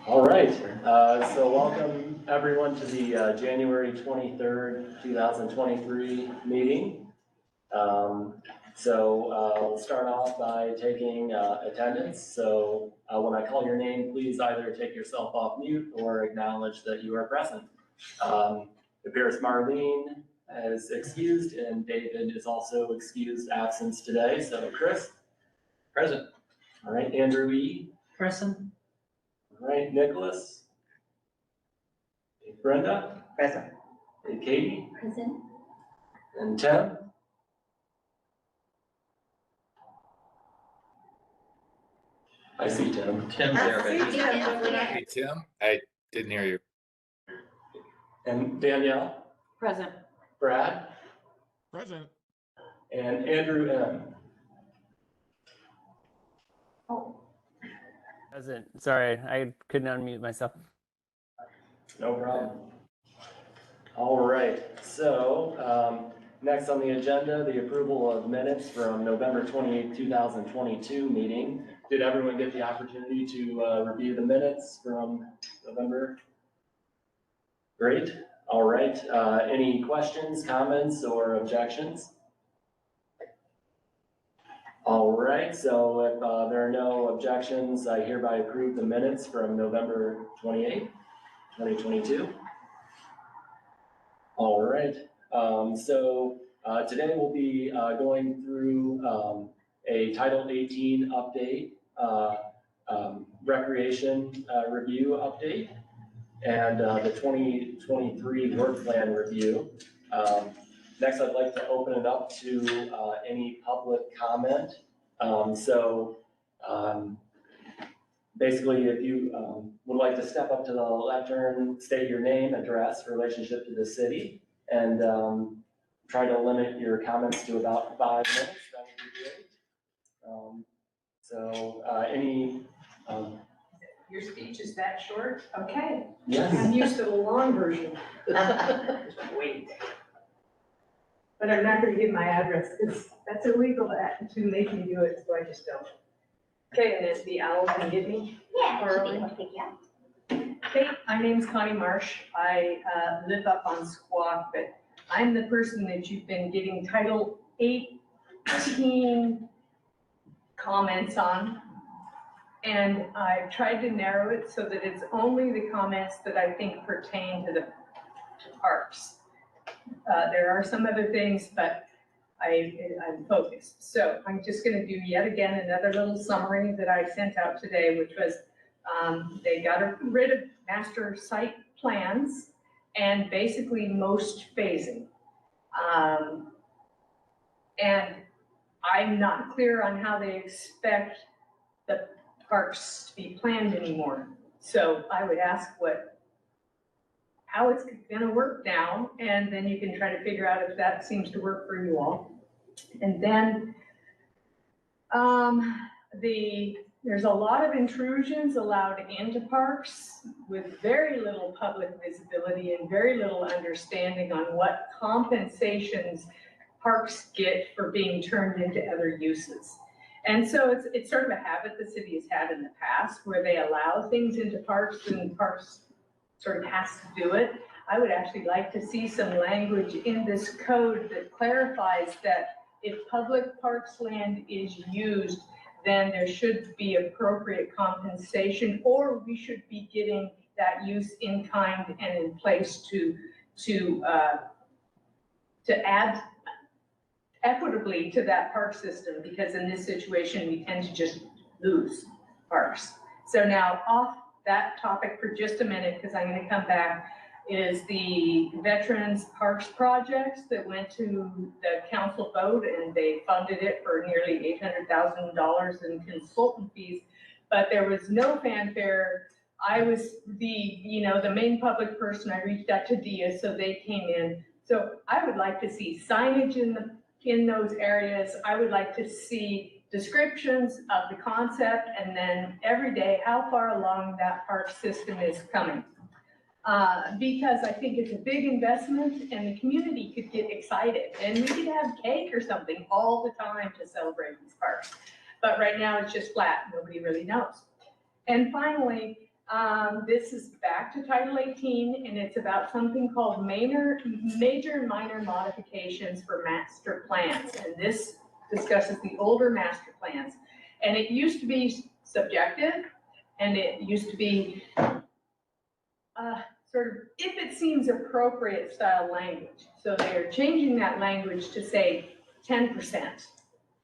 All right, so welcome everyone to the January 23rd, 2023 meeting. We'll start off by taking attendance. So when I call your name, please either take yourself off mute or acknowledge that you are present. It appears Marlene is excused and David is also excused absence today. So Chris? Present. All right, Andrew E. Present. All right, Nicholas? Hey, Brenda? Present. Hey, Katie? Present. And Tim? I see Tim. Tim's there. Hey, Tim, I didn't hear you. And Danielle? Present. Brad? Present. And Andrew M. Present. Sorry, I couldn't unmute myself. No problem. All right, so next on the agenda, the approval of minutes from November 28, 2022 meeting. Did everyone get the opportunity to review the minutes from November? Great. All right. Any questions, comments, or objections? All right, so if there are no objections, I hereby approve the minutes from November 28, 2022. All right, today we'll be going through a Title 18 update, recreation review update, and the 2023 work plan review. Next, I'd like to open it up to any public comment. Basically, if you would like to step up to the lectern, state your name, address, relationship to the city, and try to limit your comments to about 5 minutes, that would be great. Your speech is that short? Okay. Yes. I'm used to the long version. Wait. But I'm not gonna give my address, because that's illegal to make me do it, so I just don't. Okay, and then the owl can get me? Yeah, Orally. Hey, my name's Connie Marsh. I live up on Squaw, but I'm the person that you've been getting Title 18 comments on. And I've tried to narrow it so that it's only the comments that I think pertain to parks. There are some other things, but I'm focused. So I'm just gonna do yet again another little summary that I sent out today, which was they got rid of master site plans and basically most phasing. And I'm not clear on how they expect the parks to be planned anymore. So I would ask how it's gonna work now, and then you can try to figure out if that seems to work for you all. And then there's a lot of intrusions allowed into parks with very little public visibility and very little understanding on what compensations parks get for being turned into other uses. And so it's sort of a habit the city has had in the past where they allow things into parks and parks sort of has to do it. I would actually like to see some language in this code that clarifies that if public parks land is used, then there should be appropriate compensation, or we should be getting that use in kind and in place to add equitably to that park system, because in this situation, we tend to just lose parks. So now off that topic for just a minute, because I'm gonna come back, is the Veterans Parks projects that went to the council vote, and they funded it for nearly $800,000 in consultant fees, but there was no fanfare. I was the main public person. I reached out to DIA, so they came in. So I would like to see signage in those areas. I would like to see descriptions of the concept, and then every day how far along that park system is coming. Because I think it's a big investment and the community could get excited, and we could have cake or something all the time to celebrate these parks. But right now it's just flat, nobody really knows. And finally, This is back to Title 18, and it's about something called major and minor modifications for master plans. And this discusses the older master plans. And it used to be subjective, and it used to be sort of if it seems appropriate style language. So they are changing that language to say 10%.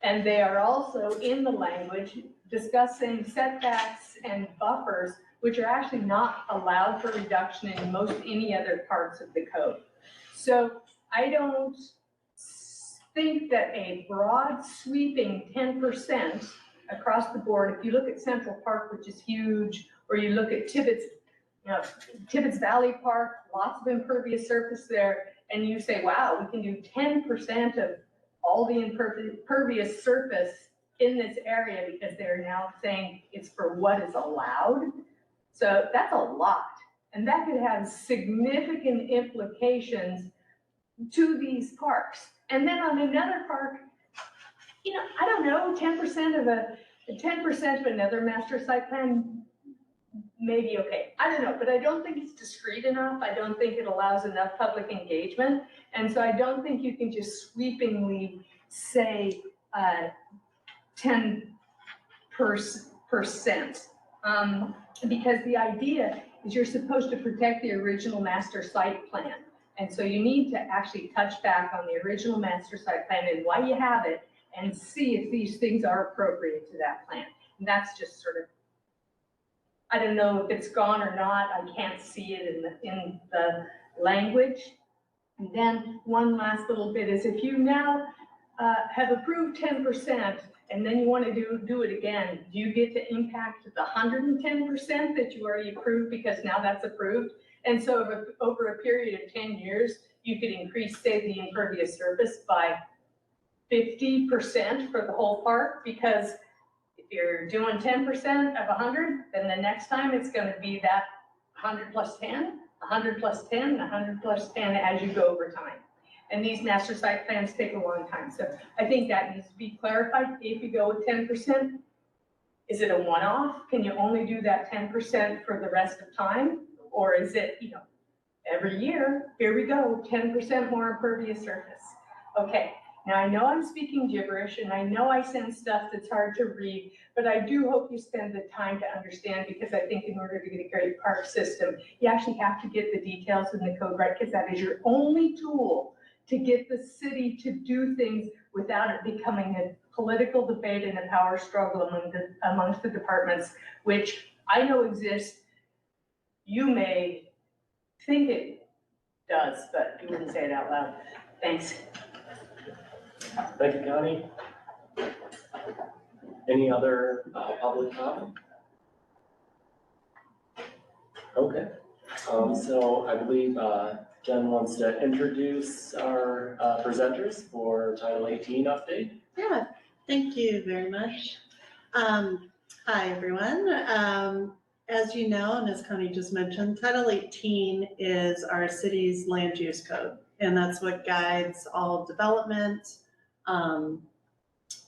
And they are also in the language discussing setbacks and buffers, which are actually not allowed for reduction in most any other parts of the code. So I don't think that a broad sweeping 10% across the board, if you look at Central Park, which is huge, or you look at Tibbetts Valley Park, lots of impervious surface there, and you say, wow, we can do 10% of all the impervious surface in this area because they're now saying it's for what is allowed. So that's a lot. And that could have significant implications to these parks. And then on another park, I don't know, 10% of another master site plan may be okay. I don't know, but I don't think it's discreet enough. I don't think it allows enough public engagement. And so I don't think you can just sweepingly say 10%. Because the idea is you're supposed to protect the original master site plan. And so you need to actually touch back on the original master site plan and why you have it and see if these things are appropriate to that plan. And that's just sort of, I don't know if it's gone or not. I can't see it in the language. And then one last little bit is if you now have approved 10%, and then you want to do it again, do you get to impact the 110% that you already approved because now that's approved? And so over a period of 10 years, you could increase, say, the impervious surface by 50% for the whole park, because if you're doing 10% of 100, then the next time it's going to be that 100 plus 10, 100 plus 10, 100 plus 10 as you go over time. And these master site plans take a long time. So I think that needs to be clarified. If you go with 10%, is it a one-off? Can you only do that 10% for the rest of time? Or is it, every year, here we go, 10% more impervious surface. Okay, now I know I'm speaking gibberish and I know I send stuff that's hard to read, but I do hope you spend the time to understand, because I think in order to get a great park system, you actually have to get the details in the code right, because that is your only tool to get the city to do things without it becoming a political debate and a power struggle amongst the departments, which I know exists. You may think it does, but you wouldn't say it out loud. Thanks. Thank you, Connie. Any other public comment? Okay, so I believe Jen wants to introduce our presenters for Title 18 update. Yeah, thank you very much. Hi, everyone. As you know, and as Connie just mentioned, Title 18 is our city's land use code, and that's what guides all development,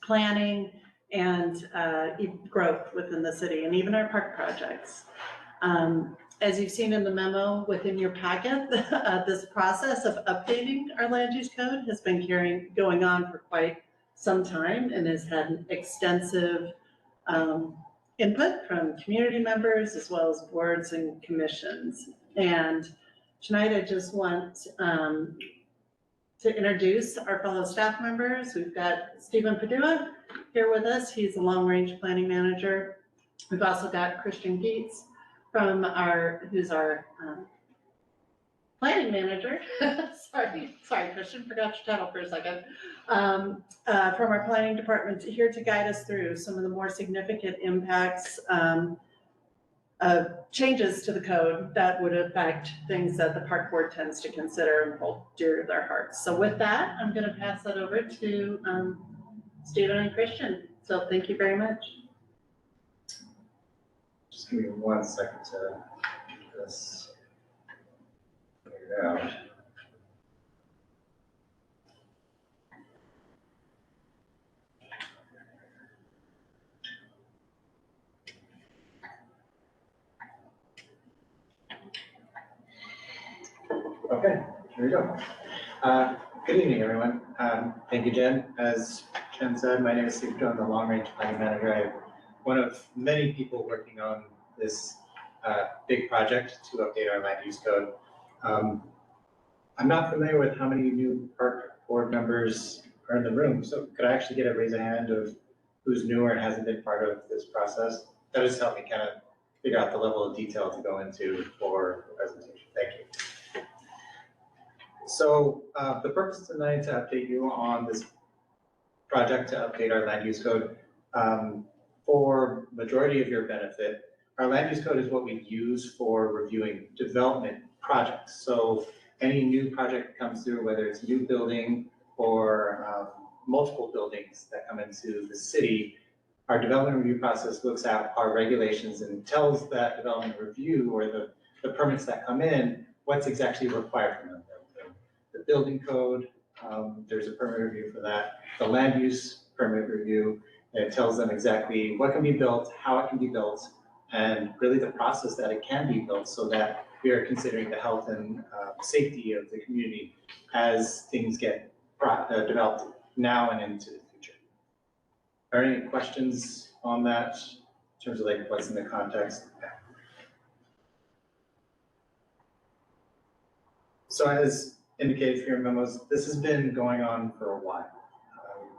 planning, and growth within the city, and even our park projects. As you've seen in the memo within your packet, this process of updating our land use code has been going on for quite some time and has had extensive input from community members as well as boards and commissions. And tonight I just want to introduce our fellow staff members. We've got Stephen Padua here with us. He's a long-range planning manager. We've also got Christian Geets from who's our planning manager. sorry, Christian, forgot your title for a second. From our planning department here to guide us through some of the more significant impacts of changes to the code that would affect things that the park board tends to consider and hold dear to their hearts. So with that, I'm going to pass that over to Stephen and Christian. So thank you very much. Just give me 1 second to get this figured out. Okay, here we go. Good evening, everyone. Thank you, Jen. As Jen said, my name is Steve Jones, the Long Range Planning Manager. I'm one of many people working on this big project to update our land use code. I'm not familiar with how many new park board members are in the room, so could I actually get a raise of hand of who's new or hasn't been part of this process? That just helped me kind of figure out the level of detail to go into for the presentation. Thank you. So the purpose tonight to update you on this project to update our land use code. For majority of your benefit, our land use code is what we use for reviewing development projects. So any new project that comes through, whether it's a new building or multiple buildings that come into the city, our development review process looks at our regulations and tells that development review or the permits that come in, what's exactly required from them. The building code, there's a permit review for that. The land use permit review, it tells them exactly what can be built, how it can be built, and really the process that it can be built so that we are considering the health and safety of the community as things get developed now and into the future. Are there any questions on that in terms of like what's in the context? So as indicated for your memos, this has been going on for a while.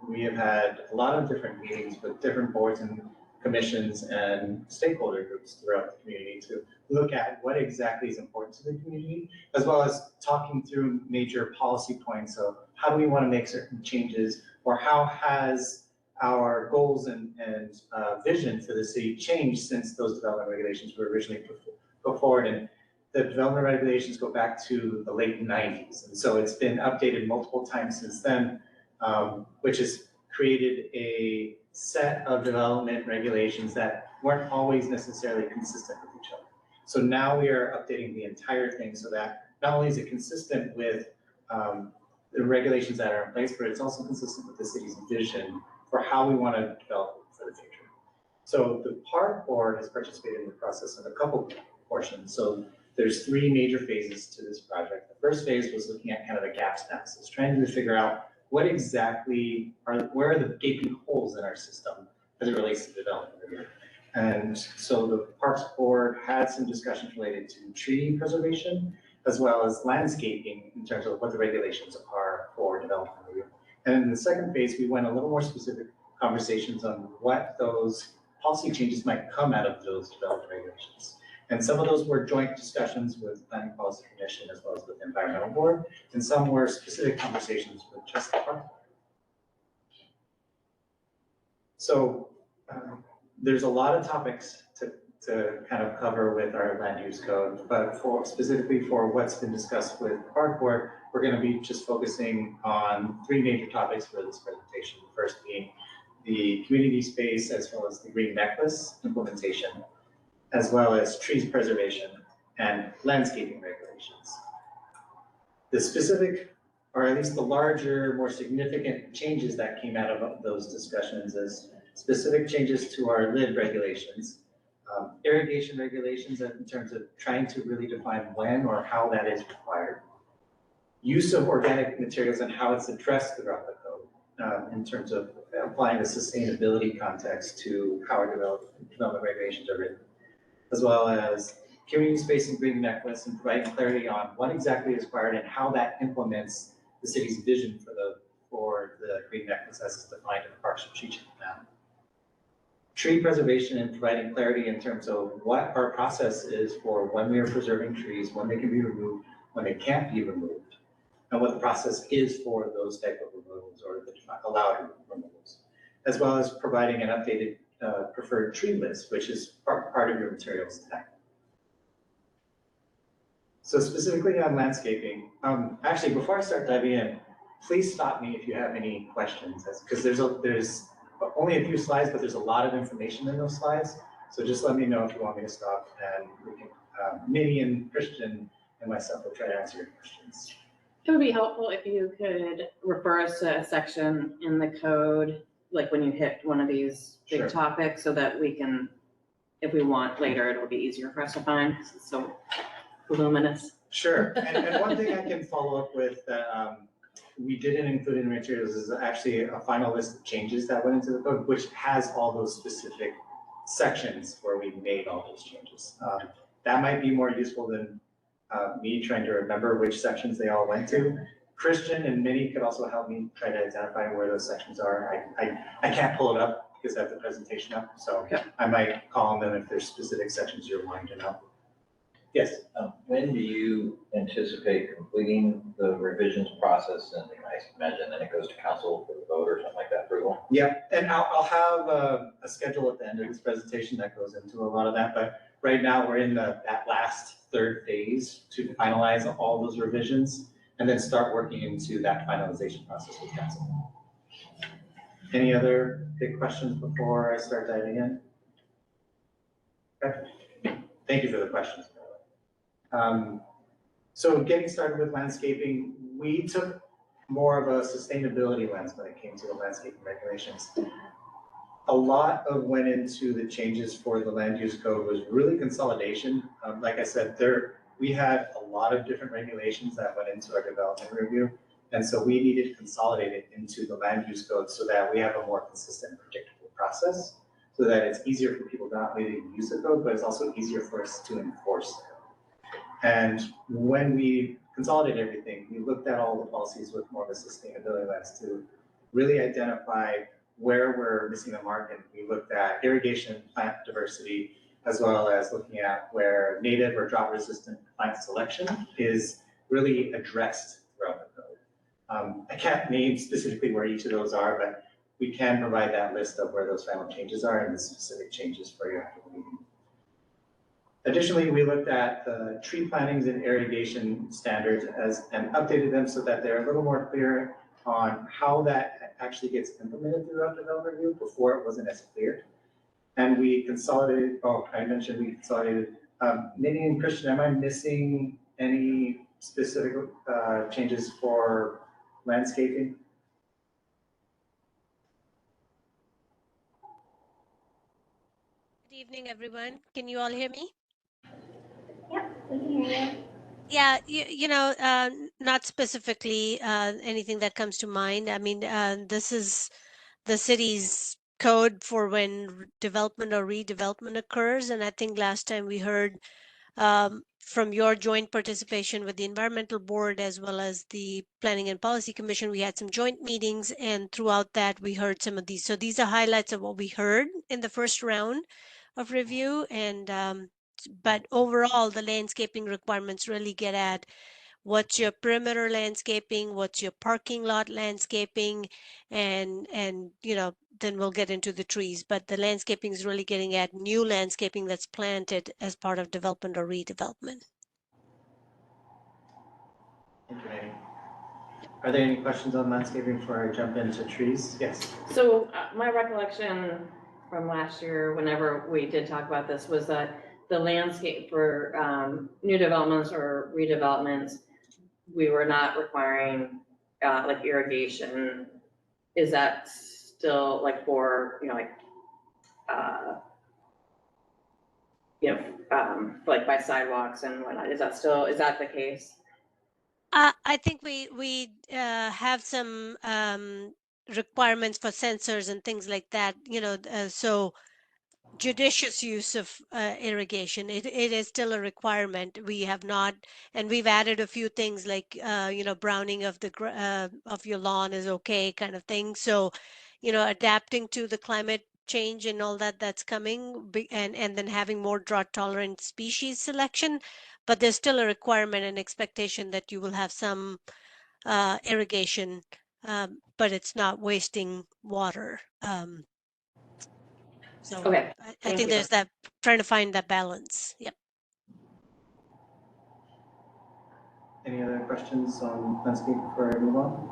We have had a lot of different meetings with different boards and commissions and stakeholder groups throughout the community to look at what exactly is important to the community, as well as talking through major policy points of how do we want to make certain changes, or how has our goals and vision for the city changed since those development regulations were originally put forward. And the development regulations go back to the late 90s. And so it's been updated multiple times since then, which has created a set of development regulations that weren't always necessarily consistent with each other. So now we are updating the entire thing so that not only is it consistent with the regulations that are in place, but it's also consistent with the city's vision for how we want to develop for the future. So the park board has participated in the process in a couple portions. So there's three major phases to this project. The first phase was looking at kind of the gaps analysis, trying to figure out what exactly where are the gaping holes in our system as it relates to development review. And so the Parks Board had some discussions related to tree preservation, as well as landscaping in terms of what the regulations are for development review. And in the second phase, we went a little more specific conversations on what those policy changes might come out of those development regulations. And some of those were joint discussions with Planning Policy Commission as well as with the Environmental Board, and some were specific conversations with just the Park Board. So there's a lot of topics to kind of cover with our land use code, but specifically for what's been discussed with the Park Board, we're going to be just focusing on three major topics for this presentation. The first being the community space as well as the green necklace implementation, as well as trees preservation and landscaping regulations. The specific, or at least the larger, more significant changes that came out of those discussions is specific changes to our lid regulations, irrigation regulations in terms of trying to really define when or how that is required, use of organic materials and how it's addressed throughout the code in terms of applying the sustainability context to how our development regulations are written, as well as community space and green necklace and providing clarity on what exactly is required and how that implements the city's vision for the green necklace as it's defined in the Park Strategic Plan. Tree preservation and providing clarity in terms of what our process is for when we are preserving trees, when they can be removed, when they can't be removed, and what the process is for those type of removals or the allowed removals, as well as providing an updated preferred tree list, which is part of your materials today. So specifically on landscaping, actually before I start diving in, please stop me if you have any questions, because there's only a few slides, but there's a lot of information in those slides. So just let me know if you want me to stop, and we can, Minnie and Christian and myself will try to answer your questions. It would be helpful if you could refer us to a section in the code, like when you hit one of these big Sure. topics, so that we can, if we want later, it'll be easier for us to find, 'cause it's so voluminous. Sure, and one thing I can follow up with that we didn't include in materials is actually a final list of changes that went into the code, which has all those specific sections where we made all those changes. That might be more useful than me trying to remember which sections they all went to. Christian and Minnie could also help me try to identify where those sections are. I can't pull it up because I have the presentation up, so I might call on them if there's specific sections you're wanting to know. Yes. When do you anticipate completing the revisions process? And I imagine then it goes to council for the vote or something like that approval? Yeah, and I'll have a schedule at the end of this presentation that goes into a lot of that, but right now we're in that last third phase to finalize all those revisions and then start working into that finalization process with council. Any other big questions before I start diving in? Okay. Thank you for the questions. So getting started with landscaping, we took more of a sustainability lens when it came to the landscaping regulations. A lot of went into the changes for the land use code was really consolidation. Like I said, we had a lot of different regulations that went into our development review. And so we needed to consolidate it into the land use code so that we have a more consistent and predictable process, so that it's easier for people to not only use the code, but it's also easier for us to enforce it. And when we consolidated everything, we looked at all the policies with more of a sustainability lens to really identify where we're missing the mark. And we looked at irrigation, plant diversity, as well as looking at where native or drought resistant plant selection is really addressed throughout the code. I can't name specifically where each of those are, but we can provide that list of where those final changes are and the specific changes for your actual meeting. Additionally, we looked at the tree plantings and irrigation standards and updated them so that they're a little more clear on how that actually gets implemented throughout development review. Before it wasn't as clear. And we consolidated, I mentioned we consolidated. Minnie and Christian, am I missing any specific changes for landscaping? Good evening, everyone. Can you all hear me? Yeah, we can hear you. Yeah, not specifically anything that comes to mind. I mean, this is the city's code for when development or redevelopment occurs. And I think last time we heard from your joint participation with the Environmental Board as well as the Planning and Policy Commission, we had some joint meetings, and throughout that we heard some of these. So these are highlights of what we heard in the first round of review. And but overall, the landscaping requirements really get at what's your perimeter landscaping, what's your parking lot landscaping, and then we'll get into the trees. But the landscaping is really getting at new landscaping that's planted as part of development or redevelopment. Thank you, Minnie. Are there any questions on landscaping before I jump into trees? Yes. So my recollection from last year, whenever we did talk about this, was that the landscape for new developments or redevelopments, we were not requiring like irrigation. Is that still like for, like by sidewalks and whatnot? Is that the case? I think we have some requirements for sensors and things like that, so judicious use of irrigation. It is still a requirement. We have not, and we've added a few things like, browning of of your lawn is okay kind of thing. So, adapting to the climate change and all that's coming, and then having more drought tolerant species selection. But there's still a requirement and expectation that you will have some irrigation, but it's not wasting water. So Okay, I think there's that, trying to find that balance. Yep. Any other questions on landscape before I move on?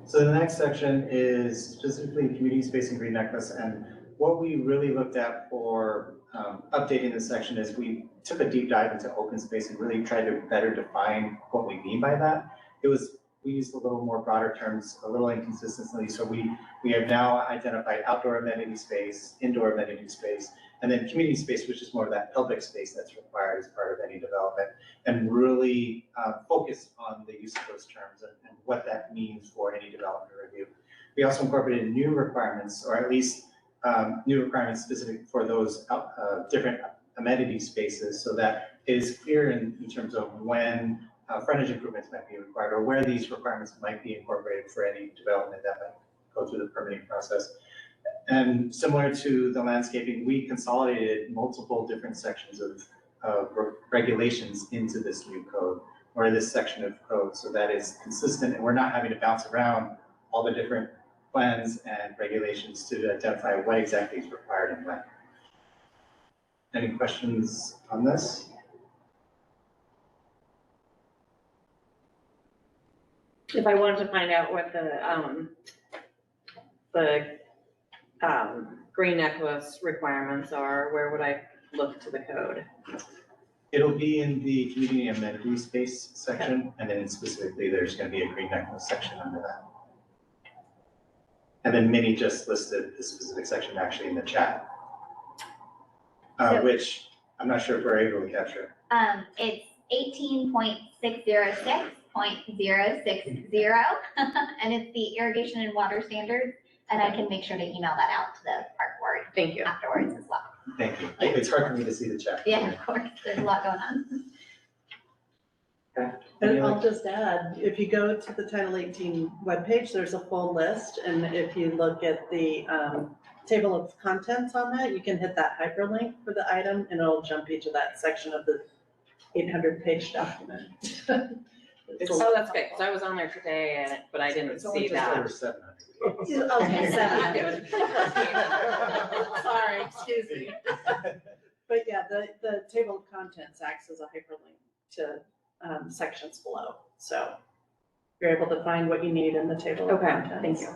So the next section is specifically community space and green necklace. And what we really looked at for updating this section is we took a deep dive into open space and really tried to better define what we mean by that. It was we used a little more broader terms, a little inconsistently. So we have now identified outdoor amenity space, indoor amenity space, and then community space, which is more of that public space that's required as part of any development, and really focus on the use of those terms and what that means for any development review. We also incorporated new requirements, or at least new requirements specific for those different amenity spaces, so that it is clear in terms of when frontage improvements might be required, or where these requirements might be incorporated for any development that might go through the permitting process. And similar to the landscaping, we consolidated multiple different sections of regulations into this new code, or this section of code, so that it's consistent and we're not having to bounce around all the different plans and regulations to identify what exactly is required and when. Any questions on this? If I wanted to find out what the green necklace requirements are, where would I look to the code? It'll be in the community amenity space section, and then specifically there's going to be a green necklace section under that. And then Minnie just listed the specific section actually in the chat, which I'm not sure if we're able to capture. It's 18.606.060, and it's the irrigation and water standards. And I can make sure to email that out to the park board. Thank you. Afterwards as well. Thank you. It's hard for me to see the chat. Yeah, of course, there's a lot going on. Okay. And I'll just add, if you go to the Title 18 webpage, there's a full list, and if you look at the table of contents on that, you can hit that hyperlink for the item, and it'll jump you to that section of the 800-page document. Oh, that's good, because I was on there today, but I didn't It's only see just that. over 700. Okay, 700. It was pretty close to me. Sorry, excuse me. But yeah, the table of contents acts as a hyperlink to sections below. So you're able to find what you need in the table of Okay, contents. thank you.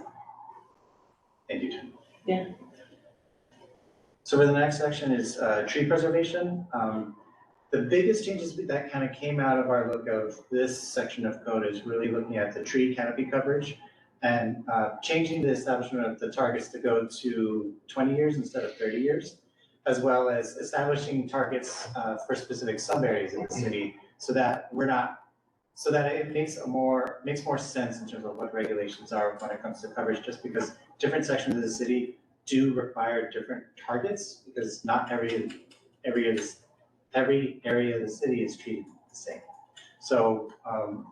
Thank you, Jen. Yeah. So for the next section is tree preservation. The biggest changes that kind of came out of our look of this section of code is really looking at the tree canopy coverage and changing the establishment of the targets to go to 20 years instead of 30 years, as well as establishing targets for specific sub areas in the city, so that it makes more sense in terms of what regulations are when it comes to coverage, just because different sections of the city do require different targets, because not every area of the city is treated the same. So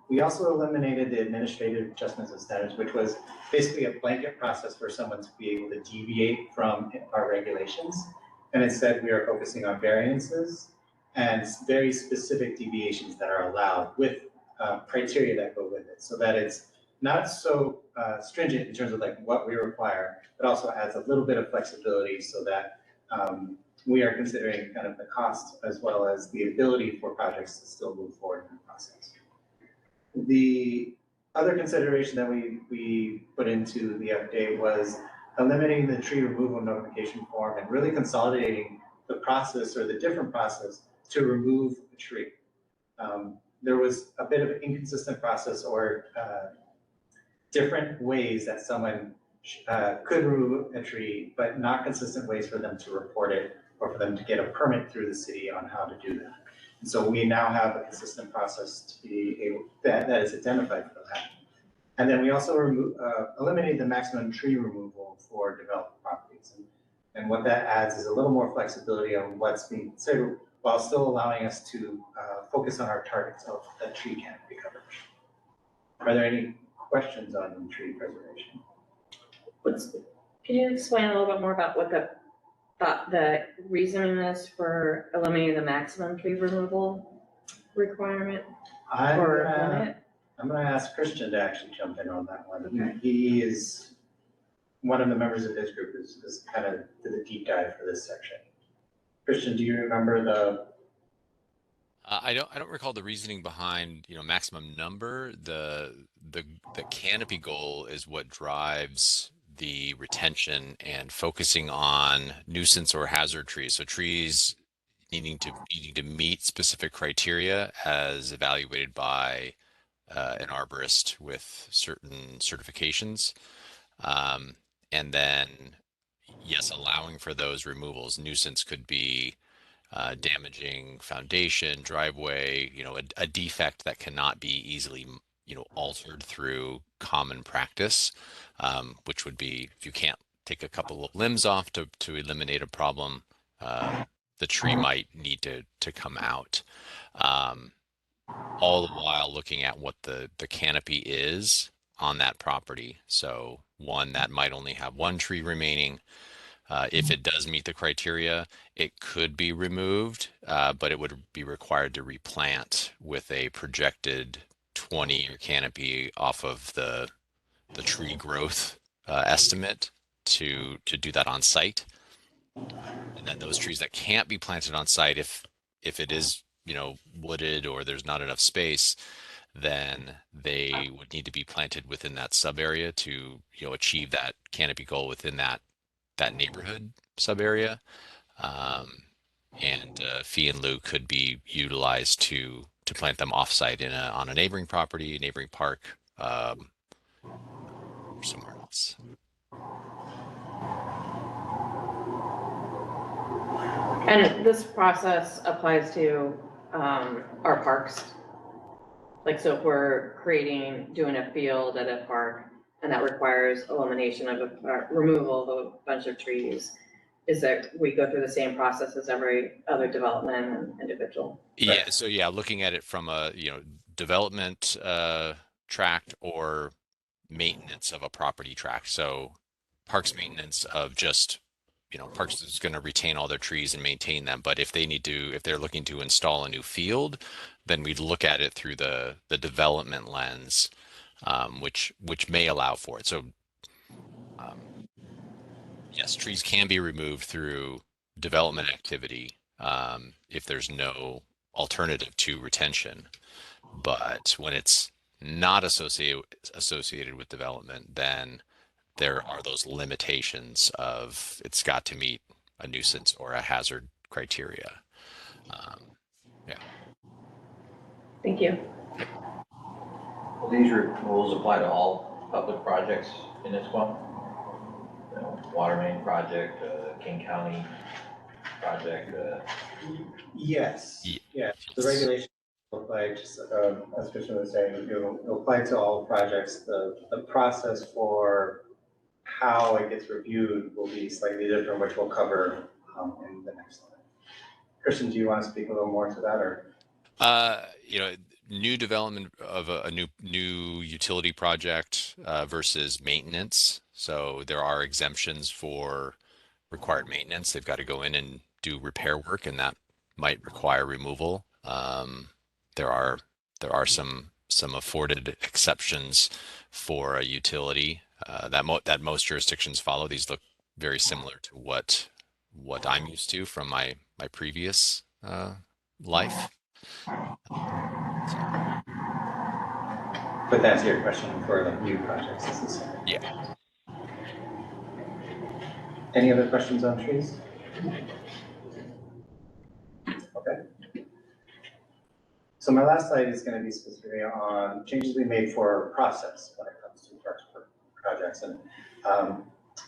we also eliminated the administrative adjustments and standards, which was basically a blanket process for someone to be able to deviate from our regulations. And instead, we are focusing on variances and very specific deviations that are allowed with criteria that go with it, so that it's not so stringent in terms of like what we require, but also adds a little bit of flexibility so that we are considering kind of the cost as well as the ability for projects to still move forward in the process. The other consideration that we put into the update was eliminating the tree removal notification form and really consolidating the process, or the different process, to remove a tree. There was a bit of an inconsistent process, or different ways that someone could remove a tree, but not consistent ways for them to report it, or for them to get a permit through the city on how to do that. And so we now have a consistent process to be able, that is identified for that. And then we also eliminated the maximum tree removal for developed properties. And what that adds is a little more flexibility on what's being considered, while still allowing us to focus on our targets of the tree canopy coverage. Are there any questions on tree preservation? Can you explain a little bit more about what the reasoning is for eliminating the maximum tree removal requirement or limit? I'm gonna ask Christian to actually jump in on that one. Okay. He is, one of the members of his group is kind of did a deep dive for this section. Christian, do you remember the? I don't recall the reasoning behind, maximum number. The canopy goal is what drives the retention and focusing on nuisance or hazard trees. So trees needing to meet specific criteria as evaluated by an arborist with certain certifications. And then, yes, allowing for those removals. Nuisance could be damaging foundation, driveway, a defect that cannot be easily, altered through common practice, which would be if you can't take a couple of limbs off to eliminate a problem, the tree might need to come out. All the while looking at what the canopy is on that property. So one that might only have one tree remaining. If it does meet the criteria, it could be removed, but it would be required to replant with a projected 20-year canopy off of the tree growth estimate to do that on site. And then those trees that can't be planted on site, if it is wooded or there's not enough space, then they would need to be planted within that sub area to achieve that canopy goal within that neighborhood sub area. And fee in lieu could be utilized to plant them offsite on a neighboring property, neighboring park, or somewhere else. And this process applies to our parks. Like, so if we're doing a field at a park and that requires elimination of removal of a bunch of trees, is that we go through the same process as every other development and individual? Yeah. So yeah, looking at it from a, development tract or maintenance of a property tract. So parks maintenance of just, Parks is going to retain all their trees and maintain them. But if they're looking to install a new field, then we'd look at it through the development lens, which may allow for it. So yes, trees can be removed through development activity if there's no alternative to retention. But when it's not associated with development, then there are those limitations of it's got to meet a nuisance or a hazard criteria. Yeah. Thank you. Will these rules apply to all public projects in Issaquah? Water main project, King County project? Yes, Ye- yeah, the regulations will apply, just, as Christian was saying, it'll apply to all projects. The process for how it gets reviewed will be slightly different, which we'll cover in the next slide. Christian, do you want to speak a little more to that, or? New development of a new utility project versus maintenance. So there are exemptions for required maintenance. They've got to go in and do repair work, and that might require removal. There are some afforded exceptions for a utility that most jurisdictions follow. These look very similar to what I'm used to from my previous life. But that's your question for the new projects, is this? Yeah. Any other questions on trees? Okay. So my last slide is going to be specifically on changes we made for process when it comes to parks projects. And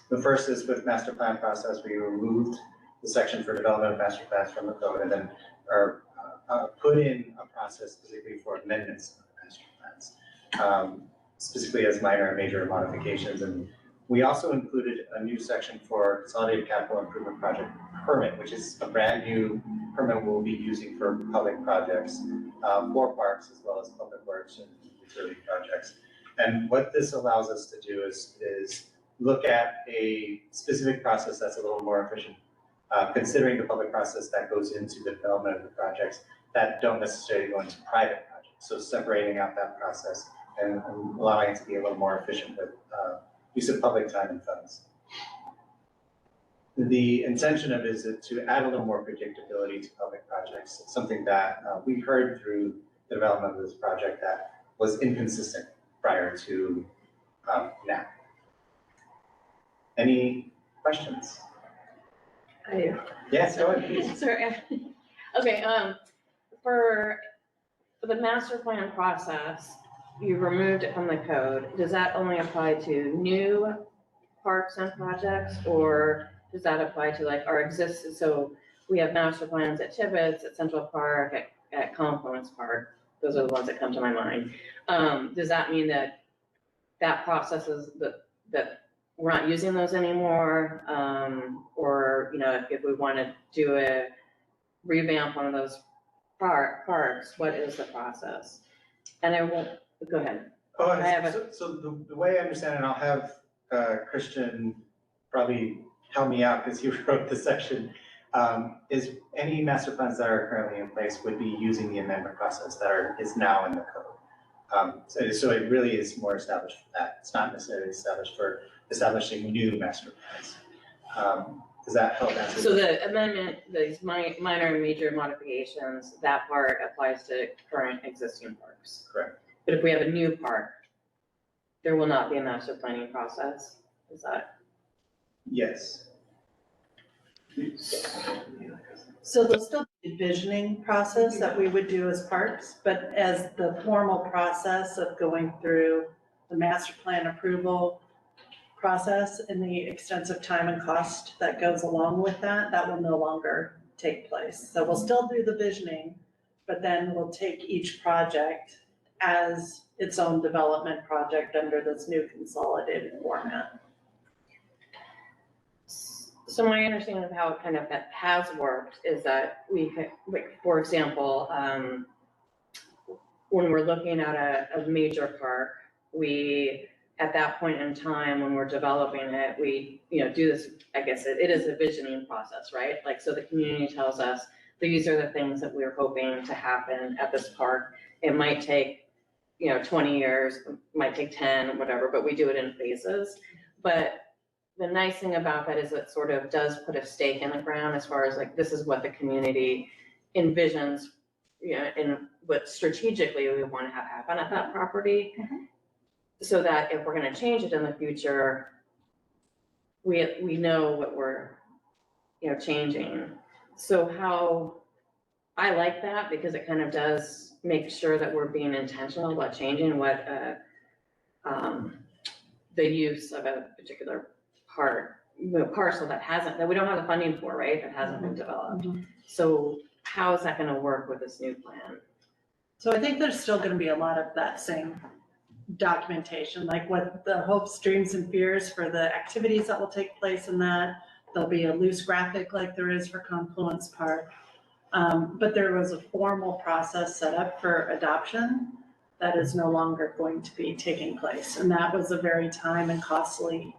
the first is with master plan process. We removed the section for development of master plans from the code, and then put in a process specifically for amendments of the master plans, specifically as minor and major modifications. And we also included a new section for consolidated capital improvement project permit, which is a brand new permit we'll be using for public projects, for parks as well as public works and utility projects. And what this allows us to do is look at a specific process that's a little more efficient, considering the public process that goes into the development of the projects that don't necessarily go into private projects. So separating out that process and allowing it to be a little more efficient with use of public time and funds. The intention of it is to add a little more predictability to public projects, something that we heard through the development of this project that was inconsistent prior to now. Any questions? I do. Yes, go ahead, please. Sorry. Okay, for the master plan process, you removed it from the code, does that only apply to new parks and projects, or does that apply to like our existing, so we have master plans at Tibbetts, at Central Park, at Confluence Park, those are the ones that come to my mind. Does that mean that that process is, that we're not using those anymore? Or, you know, if we want to do a revamp one of those parks, what is the process? And I won't, go ahead. Oh, I have a- so the way I understand it, and I'll have Christian probably help me out because he wrote the section, is any master plans that are currently in place would be using the amendment process that is now in the code. So it really is more established for that. It's not necessarily established for establishing new master plans. Does that help answer? So the amendment, these minor and major modifications, that part applies to current existing parks. Correct. But if we have a new park, there will not be a master planning process, is that? Yes. So there'll still be a visioning process that we would do as parks, but as the formal process of going through the master plan approval process and the extensive time and cost that goes along with that, that will no longer take place. So we'll still do the visioning, but then we'll take each project as its own development project under this new consolidated format. So my understanding of how it kind of has worked is that we could, like, for example, when we're looking at a major park, we, at that point in time, when we're developing it, we, you know, do this, I guess it is a visioning process, right? Like, so the community tells us, these are the things that we're hoping to happen at this park. It might take, you know, 20 years, it might take 10, whatever, but we do it in phases. But the nice thing about that is it sort of does put a stake in the ground as far as like, this is what the community envisions, you know, and what strategically we want to have happen at that property. So that if we're going to change it in the future, we know what we're, you know, changing. So how, I like that because it kind of does make sure that we're being intentional about changing what the use of a particular parcel that we don't have the funding for, right? That hasn't been developed. So how is that going to work with this new plan? So I think there's still going to be a lot of that same documentation, like what the hopes, dreams, and fears for the activities that will take place in that. There'll be a loose graphic like there is for Confluence Park. But there was a formal process set up for adoption that is no longer going to be taking place. And that was a very time and costly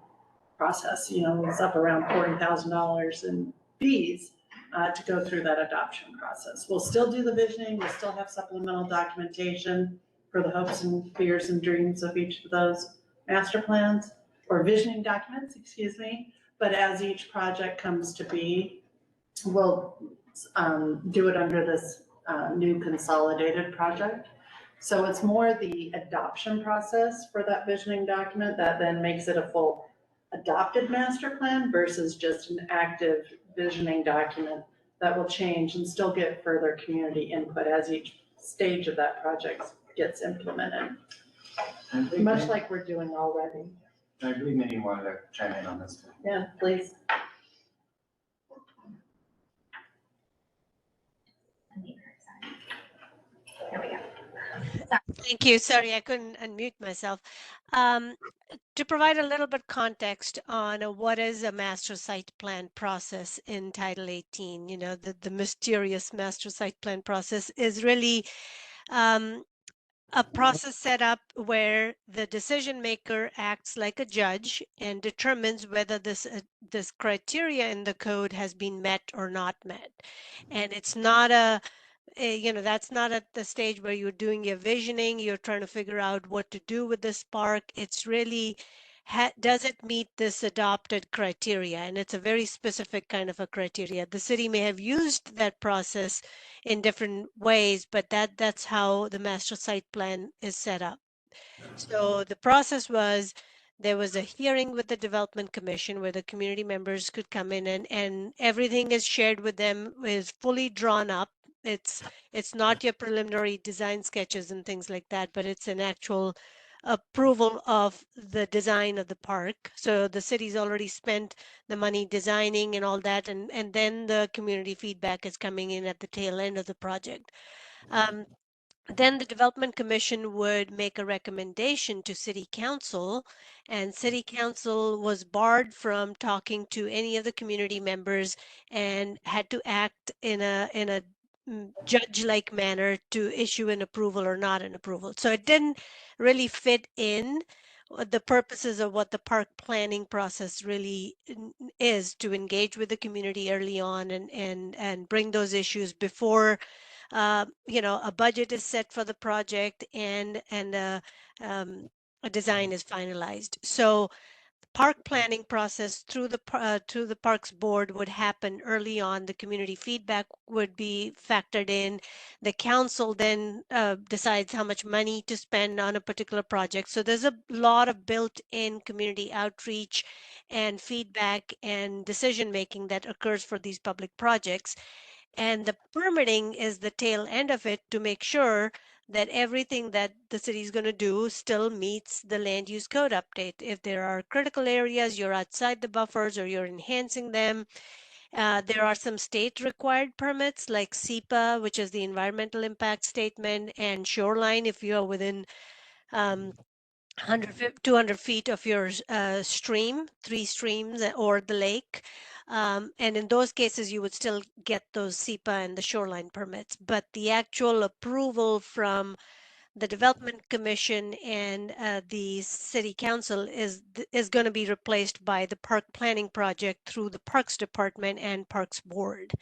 process. You know, it was up around $40,000 in fees to go through that adoption process. We'll still do the visioning. We'll still have supplemental documentation for the hopes and fears and dreams of each of those master plans or visioning documents, excuse me. But as each project comes to be, we'll do it under this new consolidated project. So it's more the adoption process for that visioning document that then makes it a full adopted master plan versus just an active visioning document that will change and still get further community input as each stage of that project gets implemented, much like we're doing already. I believe Minnie wanted to chime in on this too. Yeah, please. There we go. Thank you. Sorry, I couldn't unmute myself. To provide a little bit context on what is a master site plan process in Title 18, you know, the mysterious master site plan process is really a process set up where the decision maker acts like a judge and determines whether this criteria in the code has been met or not met. And it's not you know, that's not at the stage where you're doing your visioning, you're trying to figure out what to do with this park. It's really, does it meet this adopted criteria? And it's a very specific kind of a criteria. The city may have used that process in different ways, but that's how the master site plan is set up. So the process was, there was a hearing with the development commission where the community members could come in and everything is shared with them, is fully drawn up it's not your preliminary design sketches and things like that, but it's an actual approval of the design of the park. So the city's already spent the money designing and all that, and then the community feedback is coming in at the tail end of the project. Then the Development Commission would make a recommendation to City Council, and City Council was barred from talking to any of the community members and had to act in a judge-like manner to issue an approval or not an approval. So it didn't really fit in the purposes of what the park planning process really is, to engage with the community early on and bring those issues before a budget is set for the project and a design is finalized. So park planning process through the parks board would happen early on. The community feedback would be factored in. The council then decides how much money to spend on a particular project. So there's a lot of built-in community outreach and feedback and decision making that occurs for these public projects. And the permitting is the tail end of it to make sure that everything that the city is going to do still meets the land use code update. If there are critical areas, you're outside the buffers or you're enhancing them. There are some state required permits like SEPA, which is the environmental impact statement, and shoreline if you are within 200 feet of your stream, 3 streams or the lake. And in those cases, you would still get those SEPA and the shoreline permits. But the actual approval from the Development Commission and the City Council is going to be replaced by the Park Planning Project through the Parks Department and Parks Board.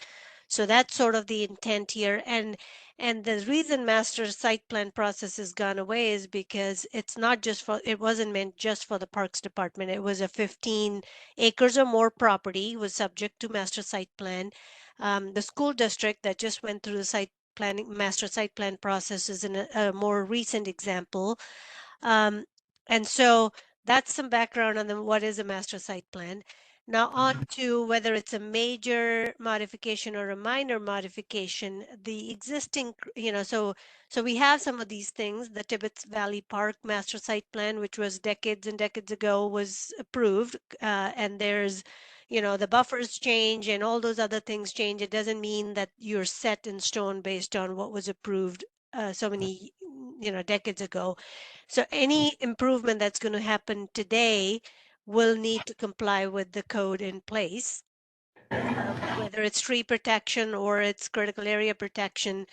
So that's sort of the intent here. And the reason master site plan process has gone away is because it wasn't meant just for the Parks Department. It was a 15 acres or more property was subject to master site plan. The school district that just went through the master site plan process is a more recent example. And so that's some background on what is a master site plan. Now on to whether it's a major modification or a minor modification, the existing, so we have some of these things. The Tibbetts Valley Park Master Site Plan, which was decades and decades ago, was approved. And there's, the buffers change and all those other things change. It doesn't mean that you're set in stone based on what was approved so many, decades ago. So any improvement that's going to happen today will need to comply with the code in place, whether it's tree protection or it's critical area protection.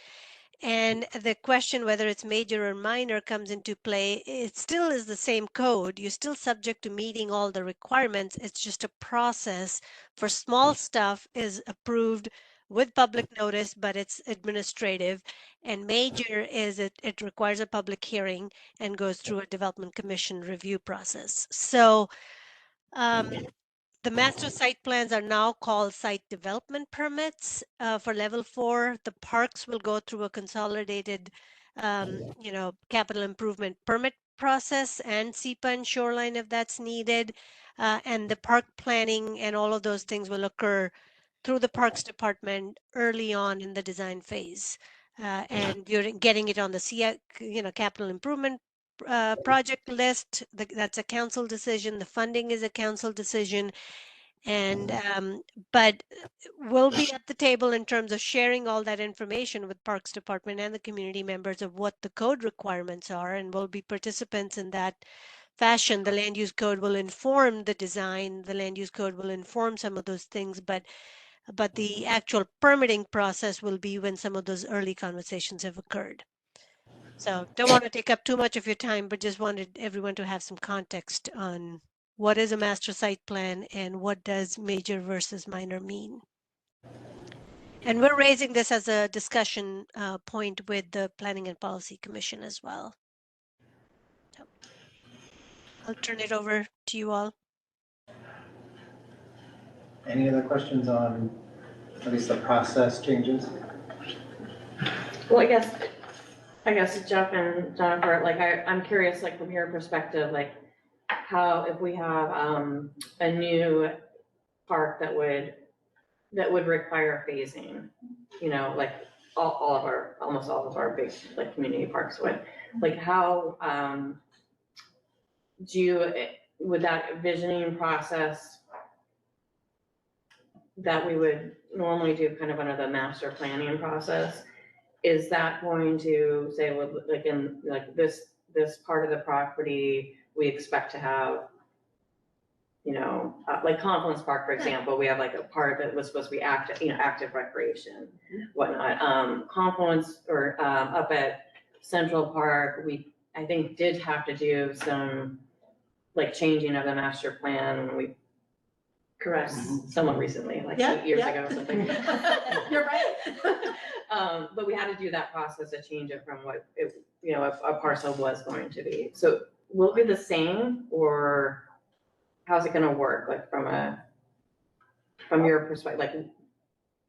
And the question whether it's major or minor comes into play. It still is the same code. You're still subject to meeting all the requirements. It's just a process. For small stuff is approved with public notice, but it's administrative. And major is it requires a public hearing and goes through a development commission review process. So the master site plans are now called site development permits for level 4. The parks will go through a consolidated, capital improvement permit process and SEPA and shoreline if that's needed. And the park planning and all of those things will occur through the Parks Department early on in the design phase. And you're getting it on the capital improvement project list. That's a council decision. The funding is a council decision. And but we'll be at the table in terms of sharing all that information with Parks Department and the community members of what the code requirements are, and we'll be participants in that fashion. The land use code will inform the design. The land use code will inform some of those things, but the actual permitting process will be when some of those early conversations have occurred. So don't want to take up too much of your time, but just wanted everyone to have some context on what is a master site plan and what does major versus minor mean. And we're raising this as a discussion point with the Planning and Policy Commission as well. So I'll turn it over to you all. Any other questions on at least the process changes? Well, I guess Jeff and Jennifer, I'm curious, from your perspective, how, if we have a new park that would require phasing, almost all of our big, like, community parks would. Like, how, would that visioning process that we would normally do kind of under the master planning process, is that going to say, well, like in, like this part of the property, we expect to have, you know, like Confluence Park, for example, we have like a part that was supposed to be active, you know, active recreation, whatnot. Confluence or up at Central Park, we, I think, did have to do some like changing of the master plan when we Correct. somewhat recently, like Yeah, 8 years yeah. ago or something. You're right. But we had to do that process to change it from what it, you know, a parcel was going to be. So will it be the same, or how's it gonna work, like from your perspective, like?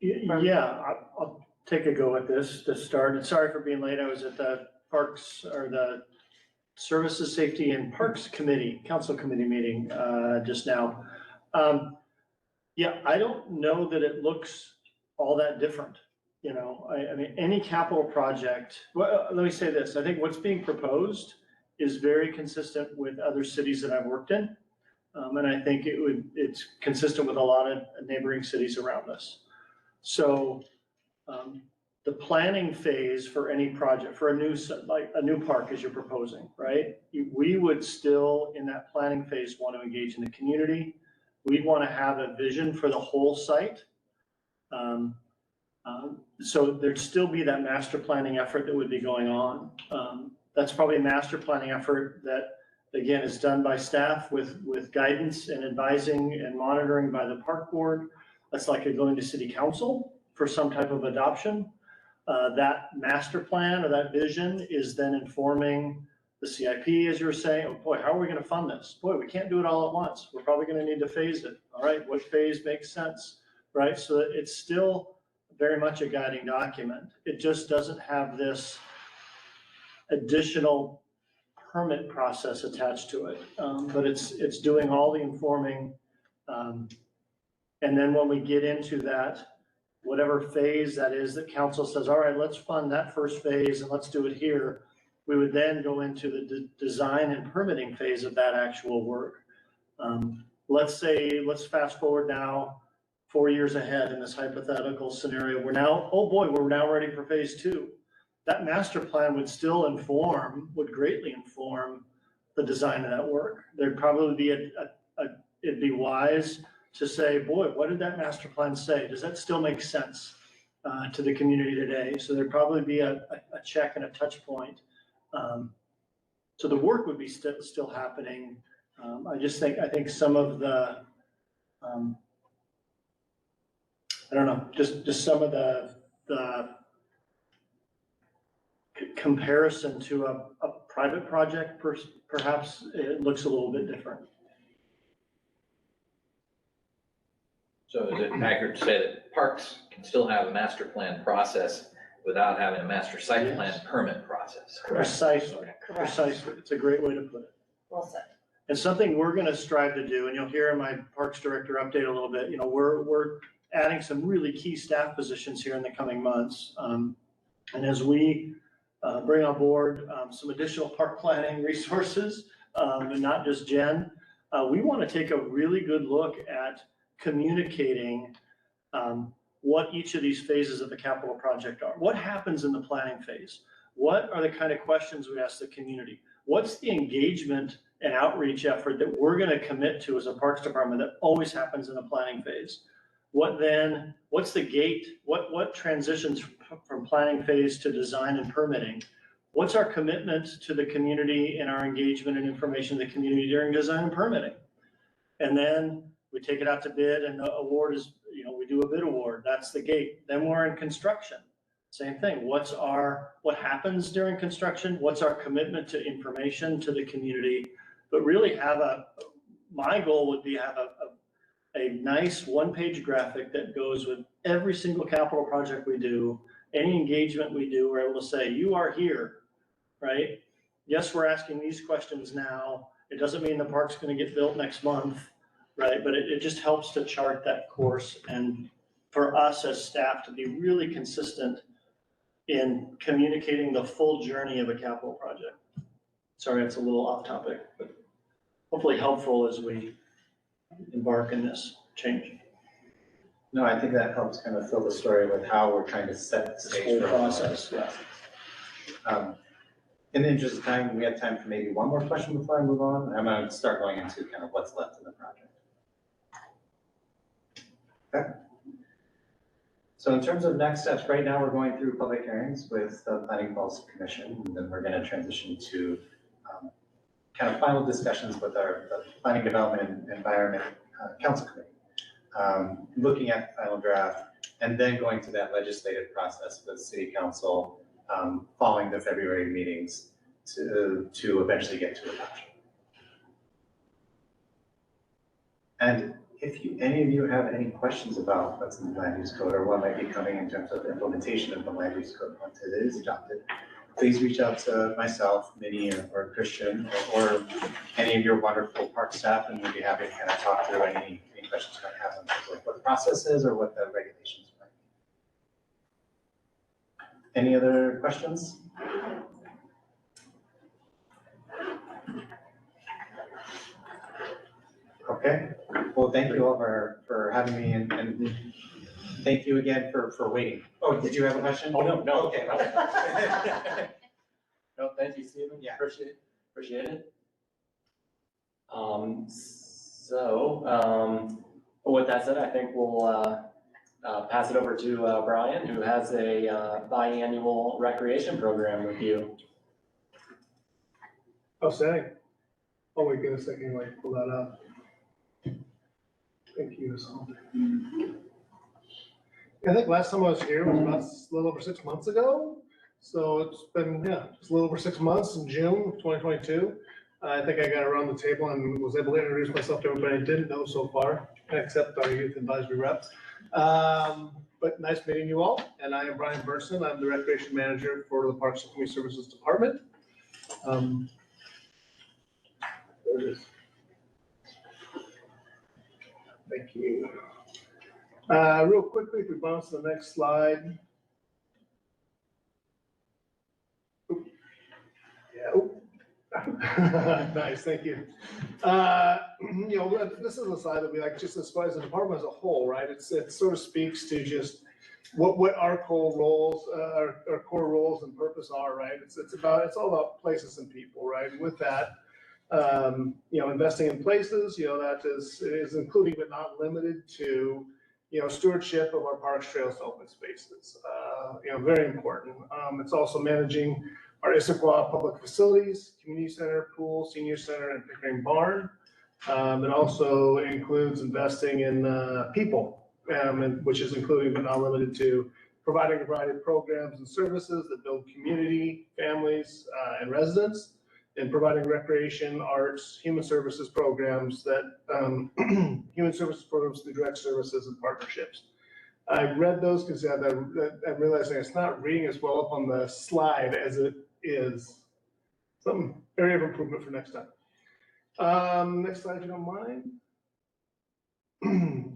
Yeah, I'll take a go at this to start. And sorry for being late. I was at the Parks or the Services, Safety and Parks Committee, Council Committee meeting just now. Yeah, I don't know that it looks all that different. You know, I mean, any capital project, well, let me say this. I think what's being proposed is very consistent with other cities that I've worked in. And I think it's consistent with a lot of neighboring cities around us. So the planning phase for any project, for a new park as you're proposing, right? We would still, in that planning phase, want to engage in the community. We'd want to have a vision for the whole site. So there'd still be that master planning effort that would be going on. That's probably a master planning effort that, again, is done by staff with guidance and advising and monitoring by the park board. That's like going to city council for some type of adoption. That master plan or that vision is then informing the CIP, as you were saying. Oh boy, how are we going to fund this? Boy, we can't do it all at once. We're probably going to need to phase it. All right, what phase makes sense, right? So it's still very much a guiding document. It just doesn't have this additional permit process attached to it, but it's doing all the informing. And then when we get into that, whatever phase that is, that council says, all right, let's fund that first phase and let's do it here. We would then go into the design and permitting phase of that actual work. Let's fast forward now 4 years ahead in this hypothetical scenario. We're now, oh boy, we're now ready for phase 2. That master plan would greatly inform the design of that work. There'd probably be it'd be wise to say, boy, what did that master plan say? Does that still make sense to the community today? So there'd probably be a check and a touch point. So the work would be still happening. I think some of the, I don't know, just some of the comparison to a private project, perhaps it looks a little bit different. So is it accurate to say that parks can still have a master plan process without having a master site plan permit process? Precisely. It's a great way to put it. Well said. And something we're going to strive to do, and you'll hear in my Parks Director update a little bit, you know, we're adding some really key staff positions here in the coming months. And as we bring on board some additional park planning resources, and not just Jen, we want to take a really good look at communicating what each of these phases of the capital project are. What happens in the planning phase? What are the kind of questions we ask the community? What's the engagement and outreach effort that we're going to commit to as a Parks Department that always happens in the planning phase? What's the gate? What transitions from planning phase to design and permitting? What's our commitment to the community and our engagement and information to the community during design and permitting? And then we take it out to bid, and the award is, you know, we do a bid award. That's the gate. Then we're in construction. Same thing. What happens during construction? What's our commitment to information to the community? But really my goal would be have a nice one-page graphic that goes with every single capital project we do, any engagement we do. We're able to say, you are here, right? Yes, we're asking these questions now. It doesn't mean the park's going to get built next month, right? But it just helps to chart that course and for us as staff to be really consistent in communicating the full journey of a capital project. Sorry, it's a little off topic, but hopefully helpful as we embark in this change. No, I think that helps kind of fill the story with how we're trying to set the This stage whole for process, yeah. In the interest of time, we have time for maybe one more question before I move on. I'm going to start going into kind of what's left in the project. Okay. So in terms of next steps, right now we're going through public hearings with the Planning Policy Commission, and then we're going to transition to kind of final discussions with the Planning Development and Environment Council Committee, looking at the final draft, and then going to that legislative process with City Council following the February meetings to eventually get to adoption. And if any of you have any questions about what's in the land use code or what might be coming in terms of the implementation of the land use code once it is adopted, please reach out to myself, Minnie, or Christian, or any of your wonderful park staff, and we'd be happy to kind of talk through any questions you might have on what the process is or what the regulations might be. Any other questions? Okay, well, thank you all for having me, and thank you again for waiting. Oh, did you have a question? Oh, no. Okay. No, thank you, Stephen. Yeah. Appreciate it. With that said, I think we'll pass it over to Brian, who has a biannual recreation program review. Outstanding. Oh, wait, give a second, like, pull that up. Thank you, so. I think last time I was here was about a little over 6 months ago. So it's been, just a little over 6 months in June of 2022. I think I got around the table and was able to introduce myself to everybody I didn't know so far, except our youth advisory reps. But nice meeting you all. And I am Brian Burson. I'm the recreation manager for the Parks and Community Services Department. There it is. Thank you. Real quickly, if we bounce to the next slide. Oop. Yeah. Oop. Nice, thank you. This is a slide that we like, just as far as the department as a whole, right? It sort of speaks to just what our core roles, our core roles and purpose are, right? It's all about places and people, right? And with that, investing in places, that is including but not limited to, stewardship of our parks, trails, and open spaces. Very important. It's also managing our Issaquah public facilities, community center, pool, senior center, and Pickering Barn. It also includes investing in people, which is including but not limited to providing a variety of programs and services that build community, families, and residents, and providing recreation, arts, human services programs human services programs through direct services and partnerships. I read those because I'm realizing it's not reading as well up on the slide as it is. Some area of improvement for next time. Next slide, if you don't mind.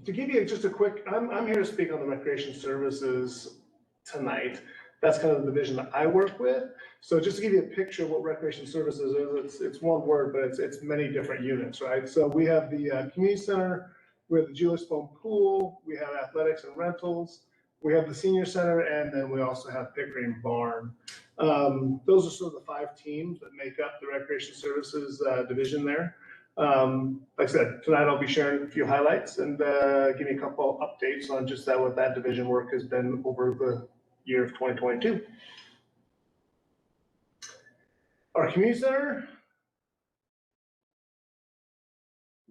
To give you just a quick, I'm here to speak on the recreation services tonight. That's kind of the division that I work with. So just to give you a picture of what recreation services is, it's one word, but it's many different units, right? So we have the community center, we have the Julius Bone Pool, we have athletics and rentals, we have the senior center, and then we also have Pickering Barn. Those are sort of the 5 teams that make up the recreation services division there. Like I said, tonight I'll be sharing a few highlights and give you a couple updates on just what that division work has been over the year of 2022. Our community center,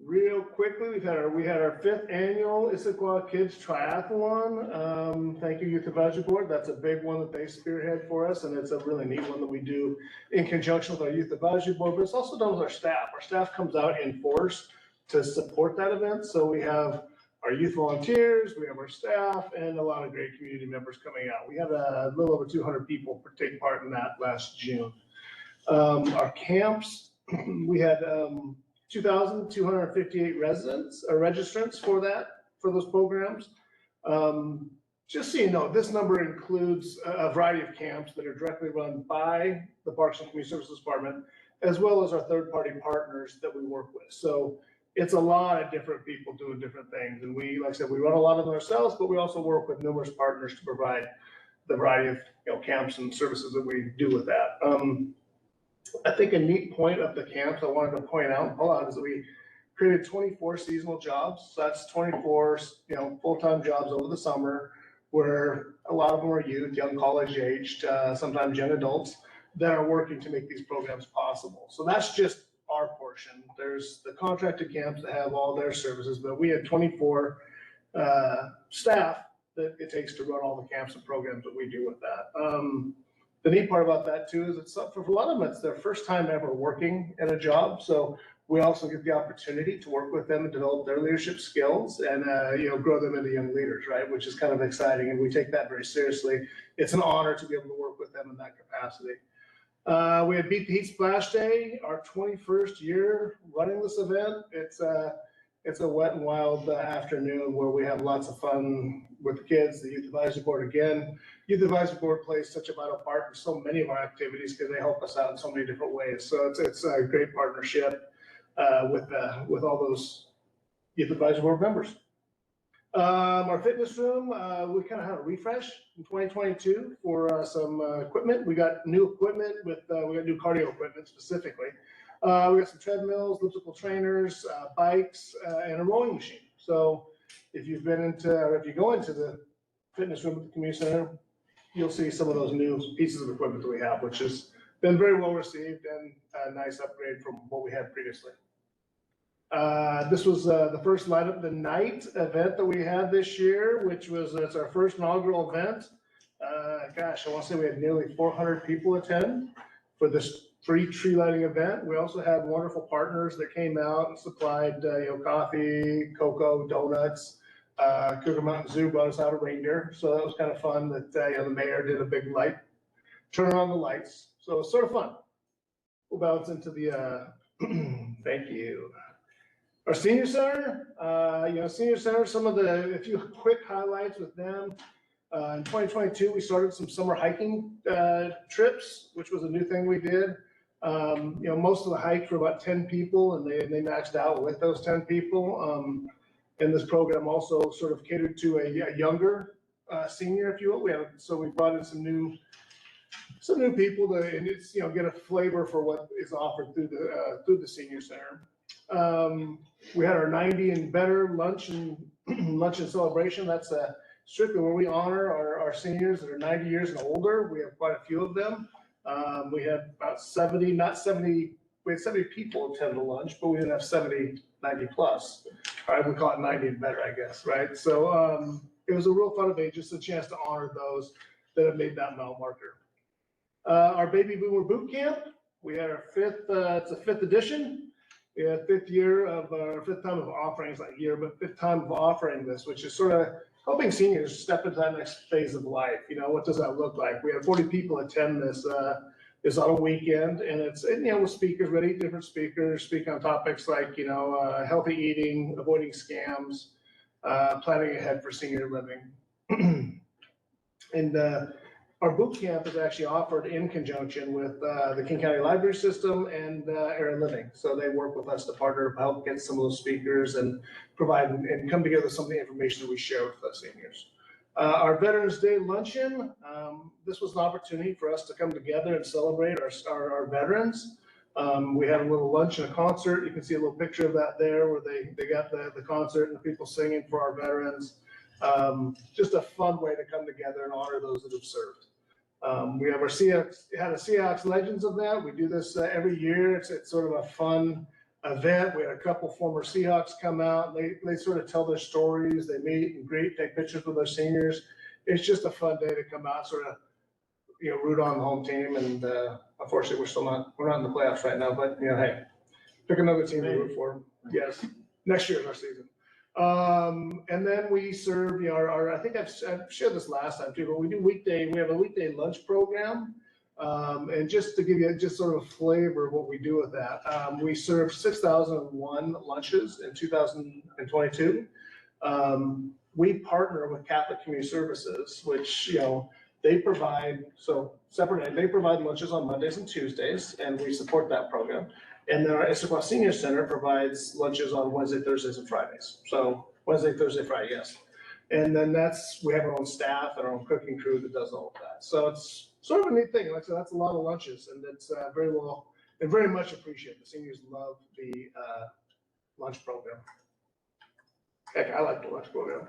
real quickly, we had our 5th annual Issaquah Kids Triathlon. Thank you, Youth Advisory Board. That's a big one that they spearhead for us, and it's a really neat one that we do in conjunction with our Youth Advisory Board, but it's also done with our staff. Our staff comes out in force to support that event. So we have our youth volunteers, we have our staff, and a lot of great community members coming out. We had a little over 200 people take part in that last June. Our camps, we had 2,258 residents or registrants for those programs. just so you know, this number includes a variety of camps that are directly run by the Parks and Community Services Department, as well as our third-party partners that we work with. So it's a lot of different people doing different things. And we, like I said, we run a lot of them ourselves, but we also work with numerous partners to provide the variety of camps and services that we do with that. I think a neat point of the camps I wanted to point out and pull out is that we created 24 seasonal jobs. So that's 24, full-time jobs over the summer, where a lot of them are youth, young college-aged, sometimes young adults that are working to make these programs possible. So that's just our portion. There's the contracted camps that have all their services, but we had 24 staff that it takes to run all the camps and programs that we do with that. The neat part about that too is it's for a lot of them, it's their first time ever working at a job. So we also get the opportunity to work with them and develop their leadership skills and, grow them into young leaders, right? Which is kind of exciting. And we take that very seriously. It's an honor to be able to work with them in that capacity. We had Beat the Heat Splash Day, our 21st year running this event. It's a wet and wild afternoon where we have lots of fun with the kids, the Youth Advisory Board again. Youth Advisory Board plays such a vital part in so many of our activities because they help us out in so many different ways. So it's a great partnership with all those Youth Advisory Board members. Our fitness room, we kind of had a refresh in 2022 for some equipment. We got new equipment we got new cardio equipment specifically. We got some treadmills, elliptical trainers, bikes, and a rowing machine. So if you've been into, or if you go into the fitness room at the community center, you'll see some of those new pieces of equipment that we have, which has been very well received and a nice upgrade from what we had previously. This was the first Light Up the Night event that we had this year, which was, it's our first inaugural event. Gosh, I want to say we had nearly 400 people attend for this free tree lighting event. We also had wonderful partners that came out and supplied, coffee, cocoa, donuts. Cougar Mountain Zoo brought us out a reindeer, so that was kind of fun that, the mayor did a big light, turn on the lights. So it was sort of fun. We'll bounce into the, thank you. Our senior center, senior center, a few quick highlights with them. In 2022, we started some summer hiking trips, which was a new thing we did. Most of the hikes were about 10 people, and they maxed out with those 10 people. And this program also sort of catered to a younger senior, if you will. So we brought in some new people to get a flavor for what is offered through the senior center. We had our 90 and better lunch and celebration. That's strictly where we honor our seniors that are 90 years and older. We have quite a few of them. We had about 70, we had 70 people attend the lunch, but we didn't have 70, 90 plus. Right, we call it 90 and better, I guess, right? So it was a real fun event, just a chance to honor those that have made that mile marker. Our Baby Boomer Boot Camp, we had our it's a fifth edition. We had fifth time of offering, it's not a year, but fifth time of offering this, which is sort of helping seniors step into that next phase of life. What does that look like? We had 40 people attend this on a weekend, and it's, with speakers, ready, different speakers speak on topics like, healthy eating, avoiding scams, planning ahead for senior living. And our boot camp is actually offered in conjunction with the King County Library System and Area Living. So they work with us to partner, help get some of those speakers and provide and come together with some of the information that we share with the seniors. Our Veterans Day luncheon, this was an opportunity for us to come together and celebrate our veterans. We had a little lunch and a concert. You can see a little picture of that there where they got the concert and the people singing for our veterans. Just a fun way to come together and honor those that have served. We have had a Seahawks Legends event. We do this every year. It's sort of a fun event. We had a couple former Seahawks come out. They sort of tell their stories. They meet and greet, take pictures with their seniors. It's just a fun day to come out, sort of, root on the home team. And unfortunately, we're not in the playoffs right now. But hey, pick another team to root for. Yes, next year is our season. And then we serve, I think I've shared this last time too, but we have a weekday lunch program. And just to give you just sort of a flavor of what we do with that, we served 6,001 lunches in 2022. we partner with Catholic Community Services, which, they provide, they provide lunches on Mondays and Tuesdays, and we support that program. And then our Issaquah Senior Center provides lunches on Wednesday, Thursdays, and Fridays. So Wednesday, Thursday, Friday, yes. And then we have our own staff and our own cooking crew that does all of that. So it's sort of a neat thing. Like I said, that's a lot of lunches, and it's very well and very much appreciated. The seniors love the lunch program. Heck, I like the lunch program.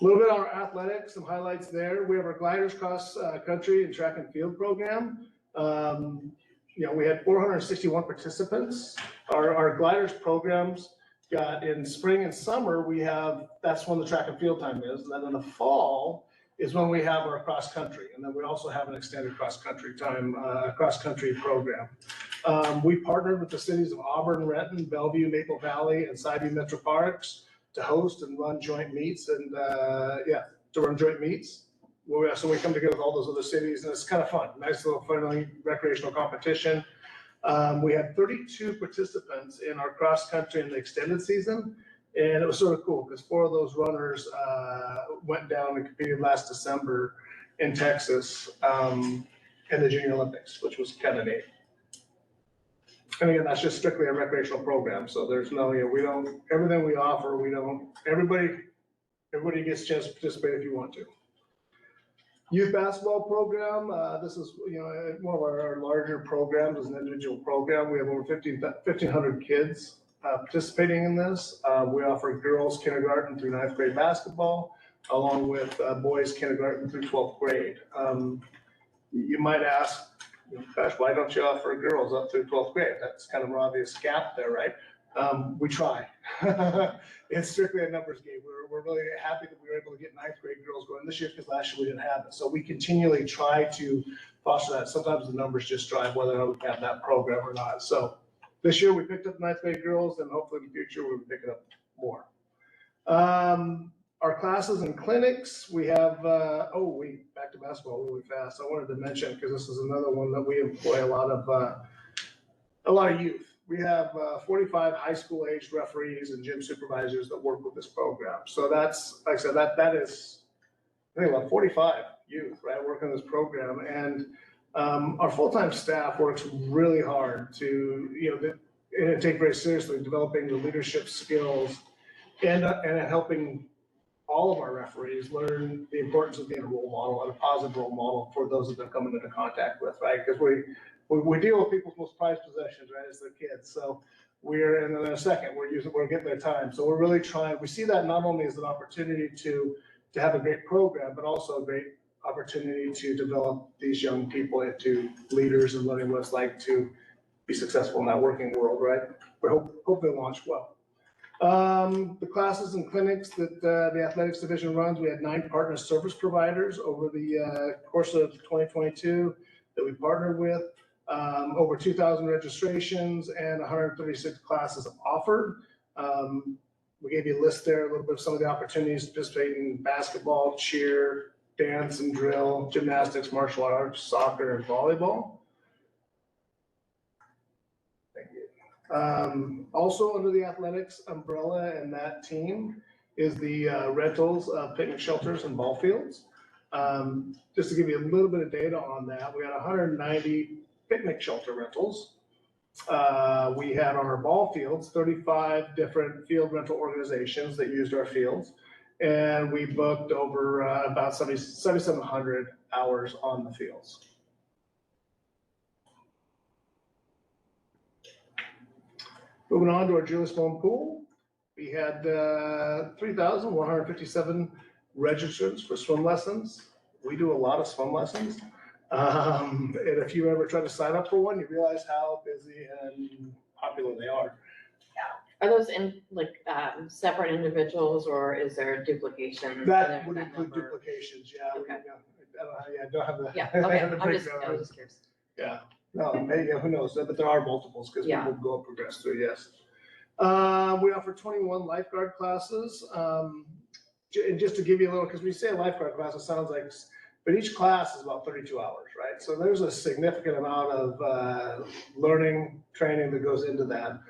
A little bit on our athletics, some highlights there. We have our gliders cross country and track and field program. We had 461 participants. Our gliders programs got in spring and summer, that's when the track and field time is. And then in the fall is when we have our cross country. And then we also have an extended cross country time, cross country program. We partnered with the cities of Auburn, Renton, Bellevue, Maple Valley, and Sideview Metro Parks to host and run joint meets So we come together with all those other cities, and it's kind of fun. Nice little friendly recreational competition. We had 32 participants in our cross country in the extended season, and it was sort of cool because 4 of those runners went down and competed last December in Texas in the Junior Olympics, which was kind of neat. And again, that's just strictly a recreational program, so there's no, everything we offer, everybody gets a chance to participate if you want to. Youth basketball program, this is, one of our larger programs as an individual program. We have over 1,500 kids participating in this. We offer girls kindergarten through 9th grade basketball, along with boys kindergarten through 12th grade. You might ask, gosh, why don't you offer girls up through 12th grade? That's kind of an obvious gap there, right? We try. It's strictly a numbers game. We're really happy that we were able to get 9th grade girls going this year because last year we didn't have it. So we continually try to foster that. Sometimes the numbers just drive whether or not we have that program or not. So this year we picked up 9th grade girls, and hopefully in the future we'll pick it up more. Our classes and clinics, we have, back to basketball really fast. I wanted to mention, because this is another one that we employ a lot of youth. We have 45 high school aged referees and gym supervisors that work with this program. So that's, like I said, that is, I think about 45 youth, right, working on this program. And our full-time staff works really hard to, and take very seriously developing the leadership skills and helping all of our referees learn the importance of being a role model and a positive role model for those that they're coming into contact with, right? Because we deal with people's most prized possessions, right, as their kids. So in a second, we're getting their time. So we're really trying, we see that not only as an opportunity to have a great program, but also a great opportunity to develop these young people into leaders and learning what it's like to be successful in that working world, right? We hope they launch well. The classes and clinics that the athletics division runs, we had 9 partner service providers over the course of 2022 that we partnered with. Over 2,000 registrations and 136 classes offered. We gave you a list there, a little bit of some of the opportunities to participate in basketball, cheer, dance and drill, gymnastics, martial arts, soccer, and volleyball. Thank you. Also under the athletics umbrella and that team is the rentals of picnic shelters and ball fields. Just to give you a little bit of data on that, we had 190 picnic shelter rentals. We had on our ball fields 35 different field rental organizations that used our fields, and we booked over about 7,700 hours on the fields. Moving on to our Julius Bone Pool, we had 3,157 registrants for swim lessons. We do a lot of swim lessons. And if you ever try to sign up for one, you realize how busy and popular they are. Are those in separate individuals, or is there duplication? That would include duplications, yeah. Okay. I don't have the. Yeah, okay, I was just curious. Yeah, no, maybe, who knows, but there are multiples because people go and progress through, yes. We offer 21 lifeguard classes. And just to give you a little, because we say lifeguard class, it sounds like, but each class is about 32 hours, right? So there's a significant amount of learning, training that goes into that.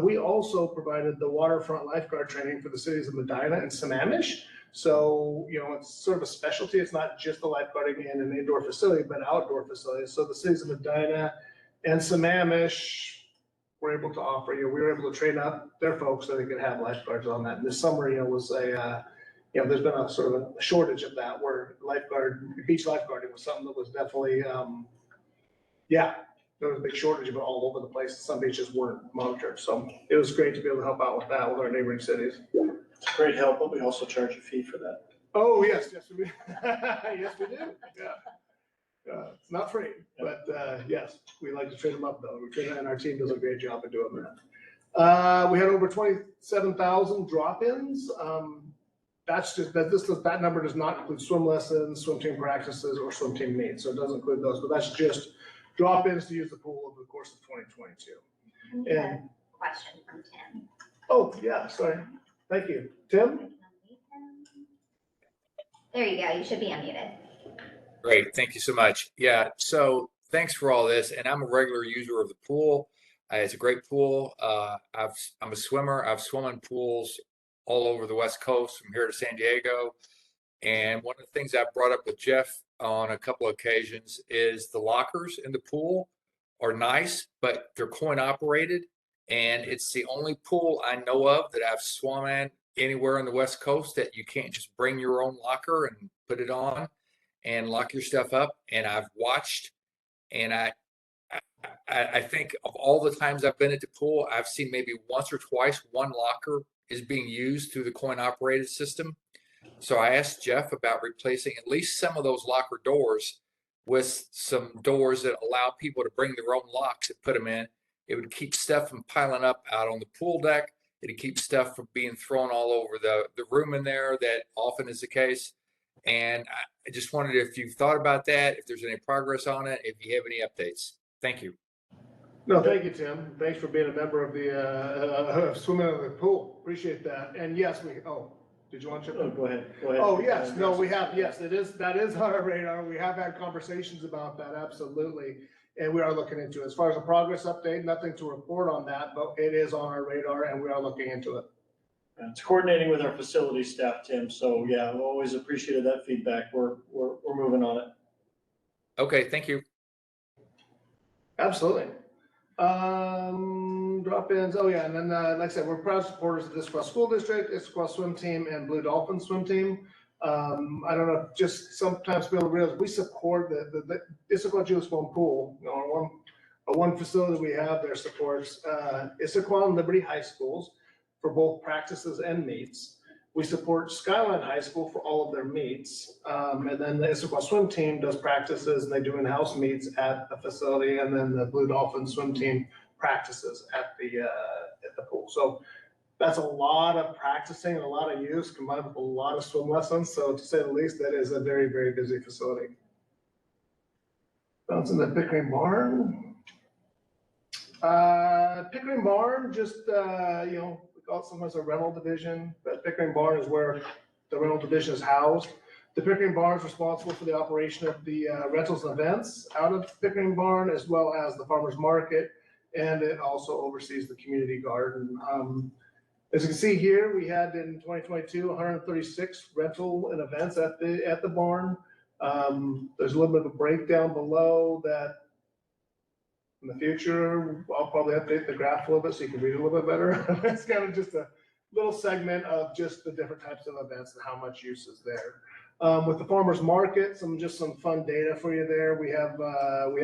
We also provided the waterfront lifeguard training for the cities of Medina and Sammamish. So, it's sort of a specialty. It's not just the lifeguarding in an indoor facility, but outdoor facilities. So the cities of Medina and Sammamish were able to offer, we were able to train up their folks so they could have lifeguards on that. And this summer, was there's been a sort of a shortage of that where beach lifeguarding was something that was definitely, there was a big shortage of it all over the place. Some beaches weren't monitored. So it was great to be able to help out with that with our neighboring cities. It's great help, but we also charge a fee for that. Oh, yes, we yes, we do. Yeah. It's not free, but yes, we like to train them up though. And our team does a great job of doing that. We had over 27,000 drop-ins. That's just that number does not include swim lessons, swim team practices, or swim team meets. So it doesn't include those, but that's just drop-ins to use the pool over the course of 2022. And question from Tim. Oh, yeah, sorry. Thank you. Tim? There you go. You should be unmuted. Great, thank you so much. Yeah, so thanks for all this. And I'm a regular user of the pool. It's a great pool. I'm a swimmer. I've swum in pools all over the West Coast from here to San Diego. And one of the things I've brought up with Jeff on a couple of occasions is the lockers in the pool are nice, but they're coin operated. And it's the only pool I know of that I've swum in anywhere on the West Coast that you can't just bring your own locker and put it on and lock your stuff up. And I've watched, and I think of all the times I've been at the pool, I've seen maybe once or twice one locker is being used through the coin operated system. So I asked Jeff about replacing at least some of those locker doors with some doors that allow people to bring their own locks and put them in. It would keep stuff from piling up out on the pool deck. It'd keep stuff from being thrown all over the room in there. That often is the case. And I just wondered if you've thought about that, if there's any progress on it, if you have any updates. Thank you. No, thank you, Tim. Thanks for being a member of the swimming in the pool. Appreciate that. And yes, did you want to? Go ahead. Oh, yes. No, we have. Yes, that is on our radar. We have had conversations about that. Absolutely. And we are looking into it. As far as a progress update, nothing to report on that, but it is on our radar and we are looking into it. It's coordinating with our facility staff, Tim. So yeah, we always appreciated that feedback. We're moving on it. Okay, thank you. Absolutely. Drop-ins. Oh yeah, and then like I said, we're proud supporters of the Issaquah School District, Issaquah Swim Team, and Blue Dolphin Swim Team. I don't know, just sometimes people realize we support the Issaquah Jewish Swim Pool. One facility we have there supports Issaquah and Liberty High Schools for both practices and meets. We support Skyline High School for all of their meets. And then the Issaquah Swim Team does practices and they do in-house meets at the facility. And then the Blue Dolphin Swim Team practices at the pool. So that's a lot of practicing and a lot of use combined with a lot of swim lessons. So to say the least, that is a very, very busy facility. Bouncing the Pickering Barn. Pickering Barn, just, we call it sometimes a rental division, but Pickering Barn is where the rental division is housed. The Pickering Barn is responsible for the operation of the rentals and events out of Pickering Barn, as well as the farmer's market, and it also oversees the community garden. As you can see here, we had in 2022, 136 rental and events at the barn. There's a little bit of a breakdown below that. In the future, I'll probably update the graph a little bit so you can read it a little bit better. It's kind of just a little segment of just the different types of events and how much use is there. With the farmers market, some fun data for you there. We had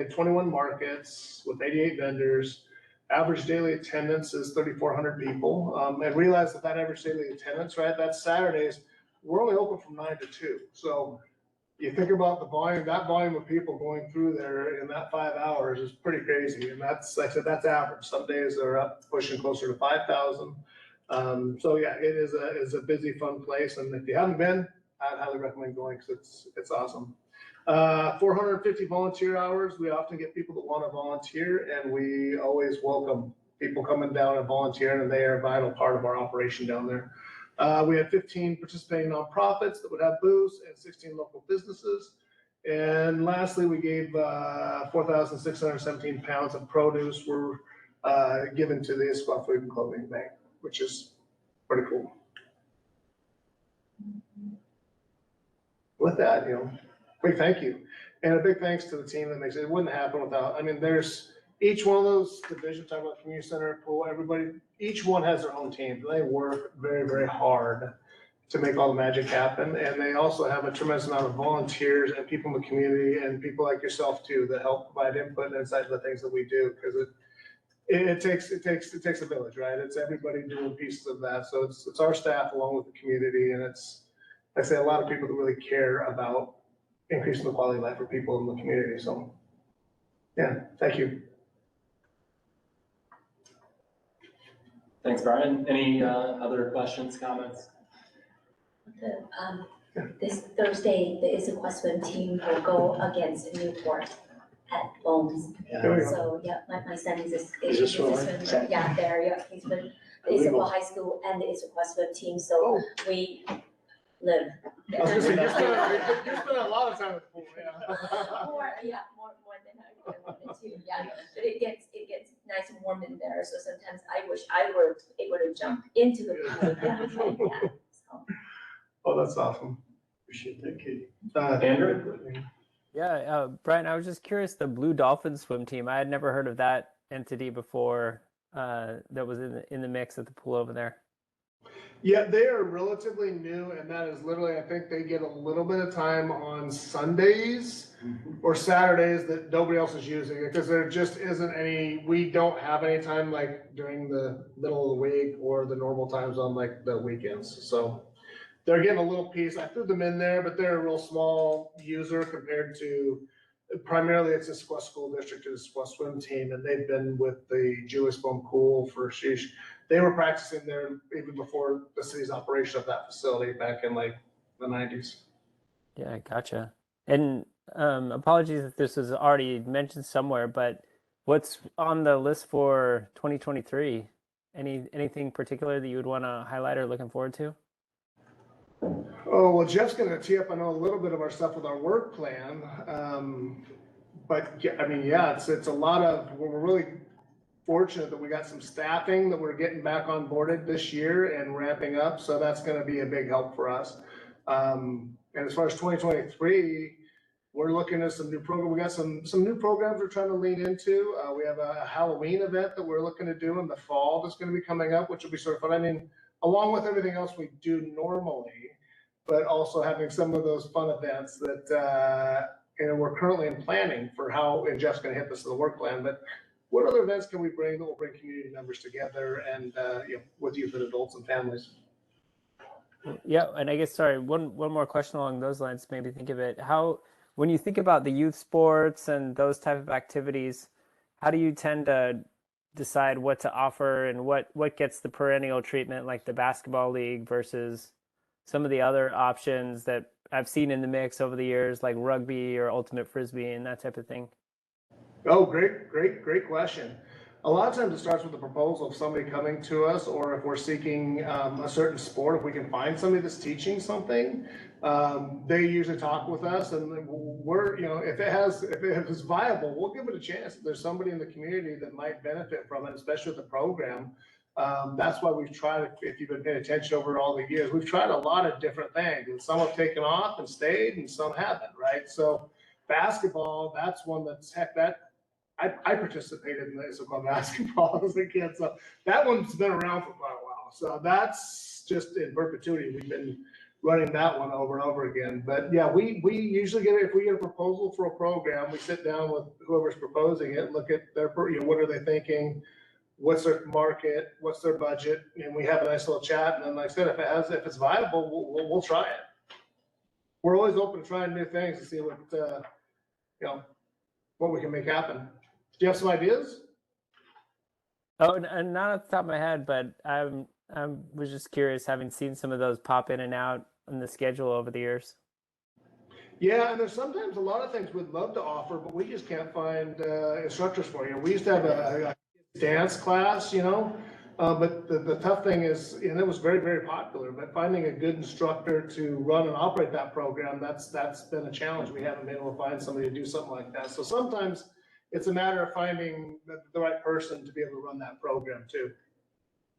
21 markets with 88 vendors. Average daily attendance is 3,400 people. And realize that average daily attendance, right? That's Saturdays. We're only open from 9 to 2. So you think about the volume, that volume of people going through there in that 5 hours is pretty crazy. And that's, like I said, that's average. Some days they're up pushing closer to 5,000. So yeah, it is a busy, fun place. And if you haven't been, I'd highly recommend going because it's awesome. 450 volunteer hours. We often get people that want to volunteer, and we always welcome people coming down and volunteering, and they are a vital part of our operation down there. We had 15 participating nonprofits that would have booths and 16 local businesses. And lastly, we gave 4,617 pounds of produce. We're given to the Issaquah Food and Clothing Bank, which is pretty cool. With that, big thank you. And a big thanks to the team that makes it. It wouldn't happen without, I mean, there's each one of those divisions, talking about community center, pool, everybody, each one has their own team. They work very, very hard to make all the magic happen. And they also have a tremendous amount of volunteers and people in the community and people like yourself too, that help provide input and insight to the things that we do. Because it takes a village, right? It's everybody doing pieces of that. So it's our staff along with the community. And it's, I say, a lot of people that really care about increasing the quality of life for people in the community. So yeah, thank you. Thanks, Brian. Any other questions, comments? This Thursday, the Issaquah swim team will go against Newport at Bones. So, yeah, my son is a swimmer. Yeah, there, yeah, he's been the Issaquah High School and the Issaquah swim team, so we live. I was gonna say, you spend a lot of time at the pool, yeah. More than I wanted to, yeah. But it gets nice and warm in there, so sometimes I wish I were able to jump into the pool. Yeah, so. Oh, that's awesome. Appreciate that, Katie. Andrew? Yeah, Brian, I was just curious, the Blue Dolphin swim team, I had never heard of that entity before that was in the mix at the pool over there. Yeah, they are relatively new, and that is literally, I think they get a little bit of time on Sundays or Saturdays that nobody else is using, because there just isn't any, we don't have any time like during the middle of the week or the normal times on like the weekends. So they're getting a little piece. I threw them in there, but they're a real small user compared to, primarily it's Issaquah School District to the Issaquah swim team, and they've been with the Jewish Bone Pool for sheesh. They were practicing there even before the city's operation of that facility back in like the 90s. Yeah, gotcha. And apologies if this was already mentioned somewhere, but what's on the list for 2023? Anything particular that you would want to highlight or looking forward to? Oh, well, Jeff's going to tee up, I know, a little bit of our stuff with our work plan. But yeah, I mean, yeah, it's a lot of, we're really fortunate that we got some staffing that we're getting back on boarded this year and ramping up. So that's going to be a big help for us. And as far as 2023, we're looking at some new programs. We got some new programs we're trying to lean into. We have a Halloween event that we're looking to do in the fall that's going to be coming up, which will be sort of fun. I mean, along with everything else we do normally, but also having some of those fun events that we're currently in planning for how, and Jeff's going to hit this in the work plan, but what other events can we bring that will bring community members together and with youth and adults and families? Yeah, and I guess, sorry, one more question along those lines, maybe think of it. How, when you think about the youth sports and those type of activities, how do you tend to decide what to offer and what gets the perennial treatment, like the basketball league versus some of the other options that I've seen in the mix over the years, like rugby or ultimate frisbee and that type of thing? Oh, great question. A lot of times it starts with the proposal of somebody coming to us, or if we're seeking a certain sport, if we can find somebody that's teaching something, they usually talk with us, and we're, if it's viable, we'll give it a chance. If there's somebody in the community that might benefit from it, especially with the program, that's why we've tried, if you've been paying attention over all the years, we've tried a lot of different things, and some have taken off and stayed, and some haven't, right? So basketball, that's one that's I participated in the Issaquah basketball as a kid, so that one's been around for quite a while. So that's just in perpetuity. We've been running that one over and over again. But yeah, we usually if we get a proposal for a program, we sit down with whoever's proposing it, look at their, what are they thinking, what's their market, what's their budget, and we have a nice little chat. And then, like I said, if it's viable, we'll try it. We're always open to trying new things to see what we can make happen. Do you have some ideas? Oh, and not off the top of my head, but I was just curious, having seen some of those pop in and out on the schedule over the years. Yeah, and there's sometimes a lot of things we'd love to offer, but we just can't find instructors for you. We used to have a dance class, but the tough thing is, and it was very, very popular, but finding a good instructor to run and operate that program, that's been a challenge. We haven't been able to find somebody to do something like that. So sometimes it's a matter of finding the right person to be able to run that program too.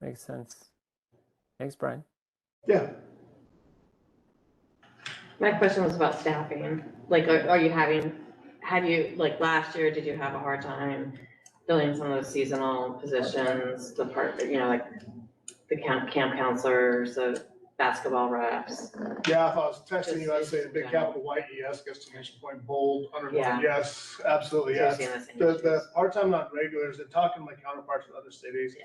Makes sense. Thanks, Brian. Yeah. My question was about staffing. Like, are you like last year, did you have a hard time filling some of those seasonal positions, like the camp counselors, the basketball refs? Yeah, if I was texting you, I'd Just say a big in general. capital white yes, exclamation point, bold, underline, Yeah. yes, absolutely, So you're yes. seeing the same The issues. part-time non-regulars, and talking to my counterparts in other cities,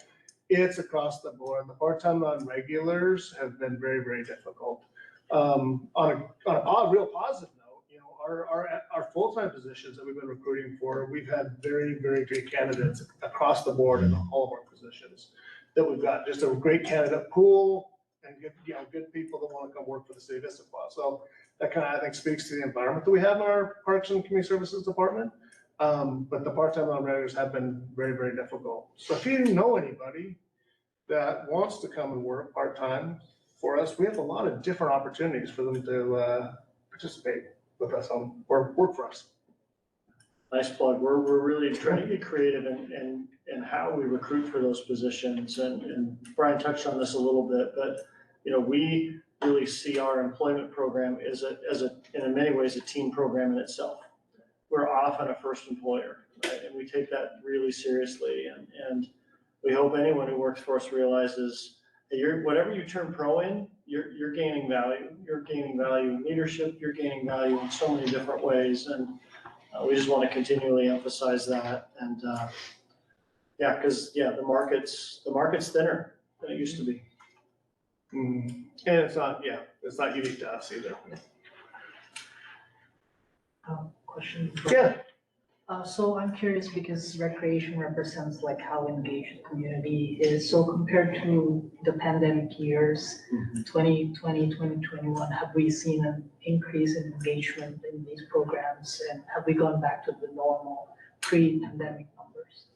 it's across the board. The part-time non-regulars have been very, very difficult. On a real positive note, you know, our full-time positions that we've been recruiting for, we've had very, very great candidates across the board in all of our positions that we've got. Just a great candidate pool and good people that want to come work for the city of Issaquah. So that kind of, I think, speaks to the environment that we have in our Parks and Community Services Department. But the part-time non-regulars have been very, very difficult. So if you know anybody that wants to come and work part-time for us, we have a lot of different opportunities for them to participate with us or work for us. Nice plug. We're really trying to get creative in how we recruit for those positions. And Brian touched on this a little bit, but you know, we really see our employment program as in many ways a team program in itself. We're often a first employer, right? And we take that really seriously. And we hope anyone who works for us realizes that whatever you turn pro in, you're gaining value. You're gaining value in leadership. You're gaining value in so many different ways. And we just want to continually emphasize that. And because the market's thinner than it used to be. And it's not unique to us either. Question. Yeah. So I'm curious because recreation represents like how engaged the community is. So compared to the pandemic years, 2020, 2021, have we seen an increase in engagement in these programs? And have we gone back to the normal pre-pandemic numbers?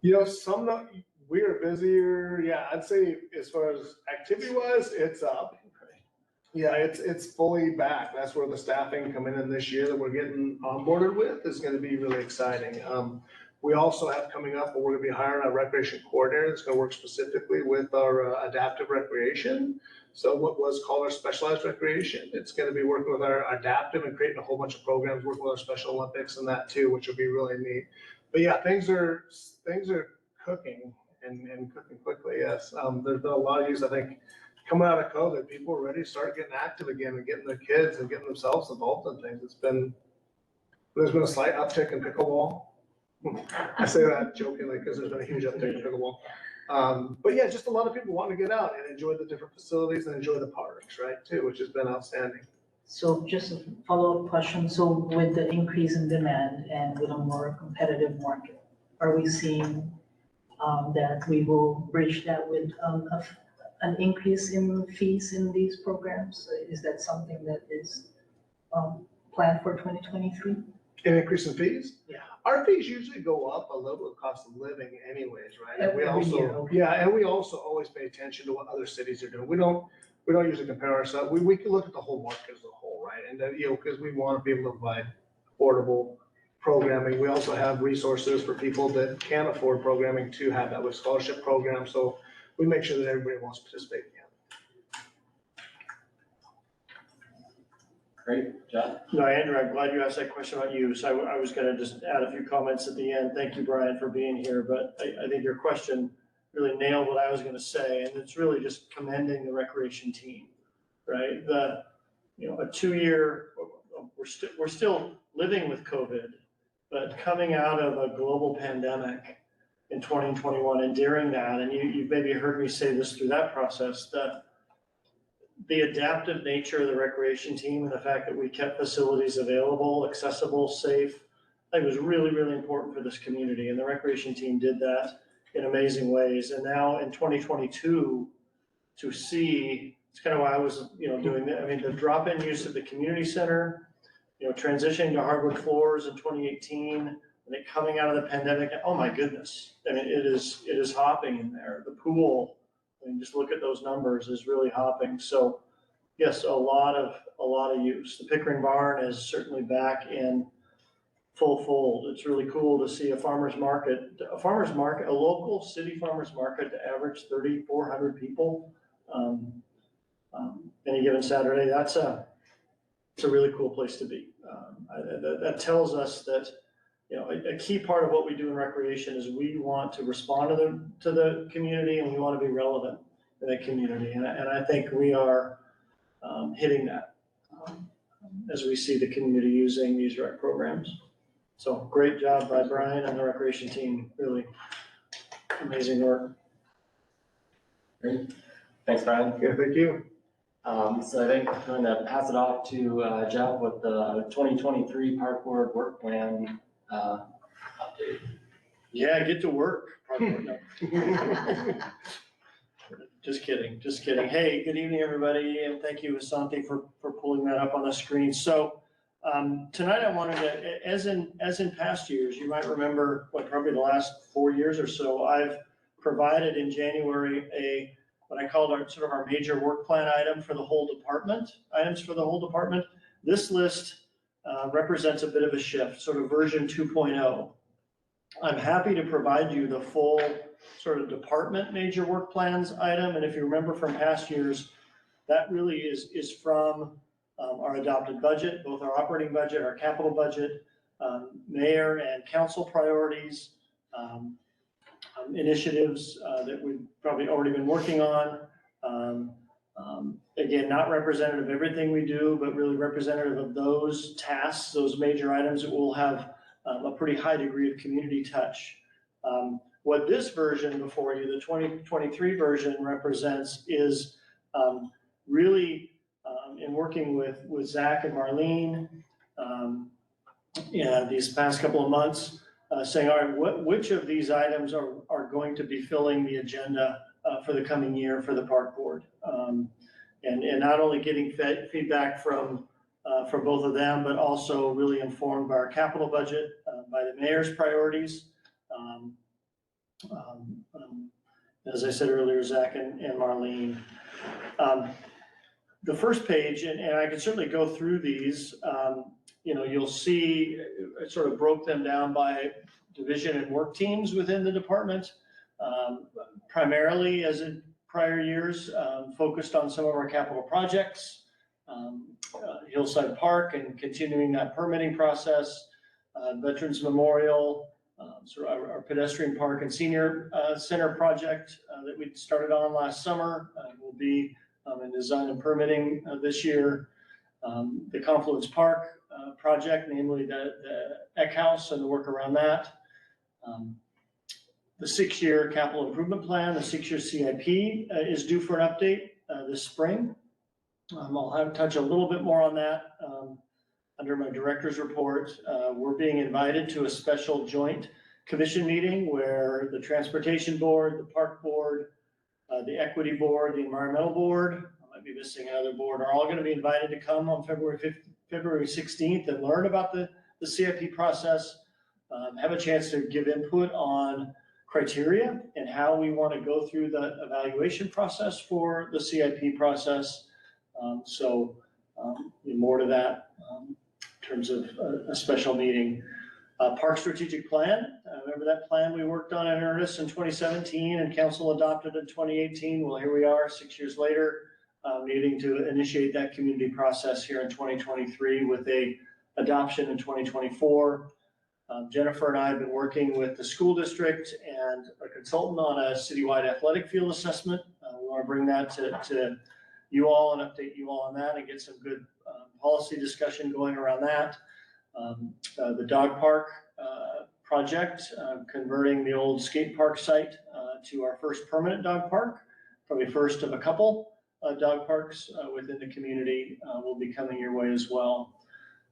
You know, we are busier. Yeah, I'd say as far as activity wise, it's up. Yeah, it's fully back. That's where the staffing coming in this year that we're getting onboarded with is going to be really exciting. We also have coming up, we're going to be hiring a recreation coordinator that's going to work specifically with our adaptive recreation. So what was called our specialized recreation. It's going to be working with our adaptive and creating a whole bunch of programs, working with our Special Olympics and that too, which will be really neat. But yeah, things are cooking and cooking quickly. Yes, there's been a lot of use, I think. Coming out of COVID, people are ready to start getting active again and getting their kids and getting themselves involved in things. There's been a slight uptick in pickleball. I say that jokingly because there's been a huge uptick in pickleball. But yeah, just a lot of people want to get out and enjoy the different facilities and enjoy the parks, right, too, which has been outstanding. So just a follow-up question. So with the increase in demand and with a more competitive market, are we seeing that we will bridge that with an increase in fees in these programs? Is that something that is planned for 2023? An increase in fees? Yeah. Our fees usually go up a little with cost of living anyways, right? And we Every year, also, okay. and we also always pay attention to what other cities are doing. We don't usually compare ourselves. We can look at the whole market as a whole, right? And because we want to be able to provide affordable programming. We also have resources for people that can't afford programming to have that with scholarship programs. So we make sure that everybody wants to participate in. Great, John? No, Andrew, I'm glad you asked that question about use. I was gonna just add a few comments at the end. Thank you, Brian, for being here, but I think your question really nailed what I was gonna say, and it's really just commending the recreation team, right? A 2-year, we're still living with COVID, but coming out of a global pandemic in 2021 and during that, and you've maybe heard me say this through that process, the adaptive nature of the recreation team and the fact that we kept facilities available, accessible, safe, I think was really, really important for this community. And the recreation team did that in amazing ways. And now in 2022, to see, it's kind of why I was, doing that. I mean, the drop-in use of the community center, transitioning to hardwood floors in 2018, and it coming out of the pandemic, oh my goodness. I mean, it is hopping in there. The pool, I mean, just look at those numbers, is really hopping. So yes, a lot of use. The Pickering Barn is certainly back in full fold. It's really cool to see a farmer's market, a local city farmer's market to average 3,400 people any given Saturday. It's a really cool place to be. That tells us that, you know, a key part of what we do in recreation is we want to respond to the community, and we want to be relevant in the community. And I think we are hitting that as we see the community using these rec programs. So great job by Brian and the recreation team, really amazing work. Great. Thanks, Brian. Yeah, thank you. So I think I'm going to pass it off to Jeff with the 2023 Park Board work plan update. Yeah, get to work. Park Board, no. Just kidding. Hey, good evening, everybody, and thank you, Asante, for pulling that up on the screen. So tonight I wanted to, as in past years, you might remember, probably the last 4 years or so, I've provided in January what I called our major work plan item for the whole department, items for the whole department. This list represents a bit of a shift, sort of version 2.0. I'm happy to provide you the full sort of department major work plans item. And if you remember from past years, that really is from our adopted budget, both our operating budget, our capital budget, mayor and council priorities, initiatives that we've probably already been working on. Again, not representative of everything we do, but really representative of those tasks, those major items that will have a pretty high degree of community touch. What this version before you, the 2023 version, represents is really in working with Zach and Marlene these past couple of months, saying, all right, which of these items are going to be filling the agenda for the coming year for the park board? And not only getting feedback from both of them, but also really informed by our capital budget, by the mayor's priorities. As I said earlier, Zach and Marlene. The first page, and I can certainly go through these, you'll see I sort of broke them down by division and work teams within the department, primarily as in prior years, focused on some of our capital projects, Hillside Park and continuing that permitting process, Veterans Memorial, sort of our pedestrian park and senior center project that we started on last summer will be in design and permitting this year. The Confluence Park project, namely the Eck House and the work around that. The 6-year capital improvement plan, the 6-year CIP is due for an update this spring. I'll touch a little bit more on that under my director's report. We're being invited to a special joint commission meeting where the Transportation Board, the Park Board, the Equity Board, the Environmental Board, I might be missing another board, are all going to be invited to come on February 16th and learn about the CIP process, have a chance to give input on criteria and how we want to go through the evaluation process for the CIP process. More to that in terms of a special meeting. Park strategic plan. Remember that plan we worked on in earnest in 2017 and council adopted in 2018? Well, here we are 6 years later, needing to initiate that community process here in 2023 with a adoption in 2024. Jennifer and I have been working with the school district and a consultant on a citywide athletic field assessment. We want to bring that to you all and update you all on that and get some good policy discussion going around that. The dog park project, converting the old skate park site to our first permanent dog park, probably first of a couple dog parks within the community will be coming your way as well.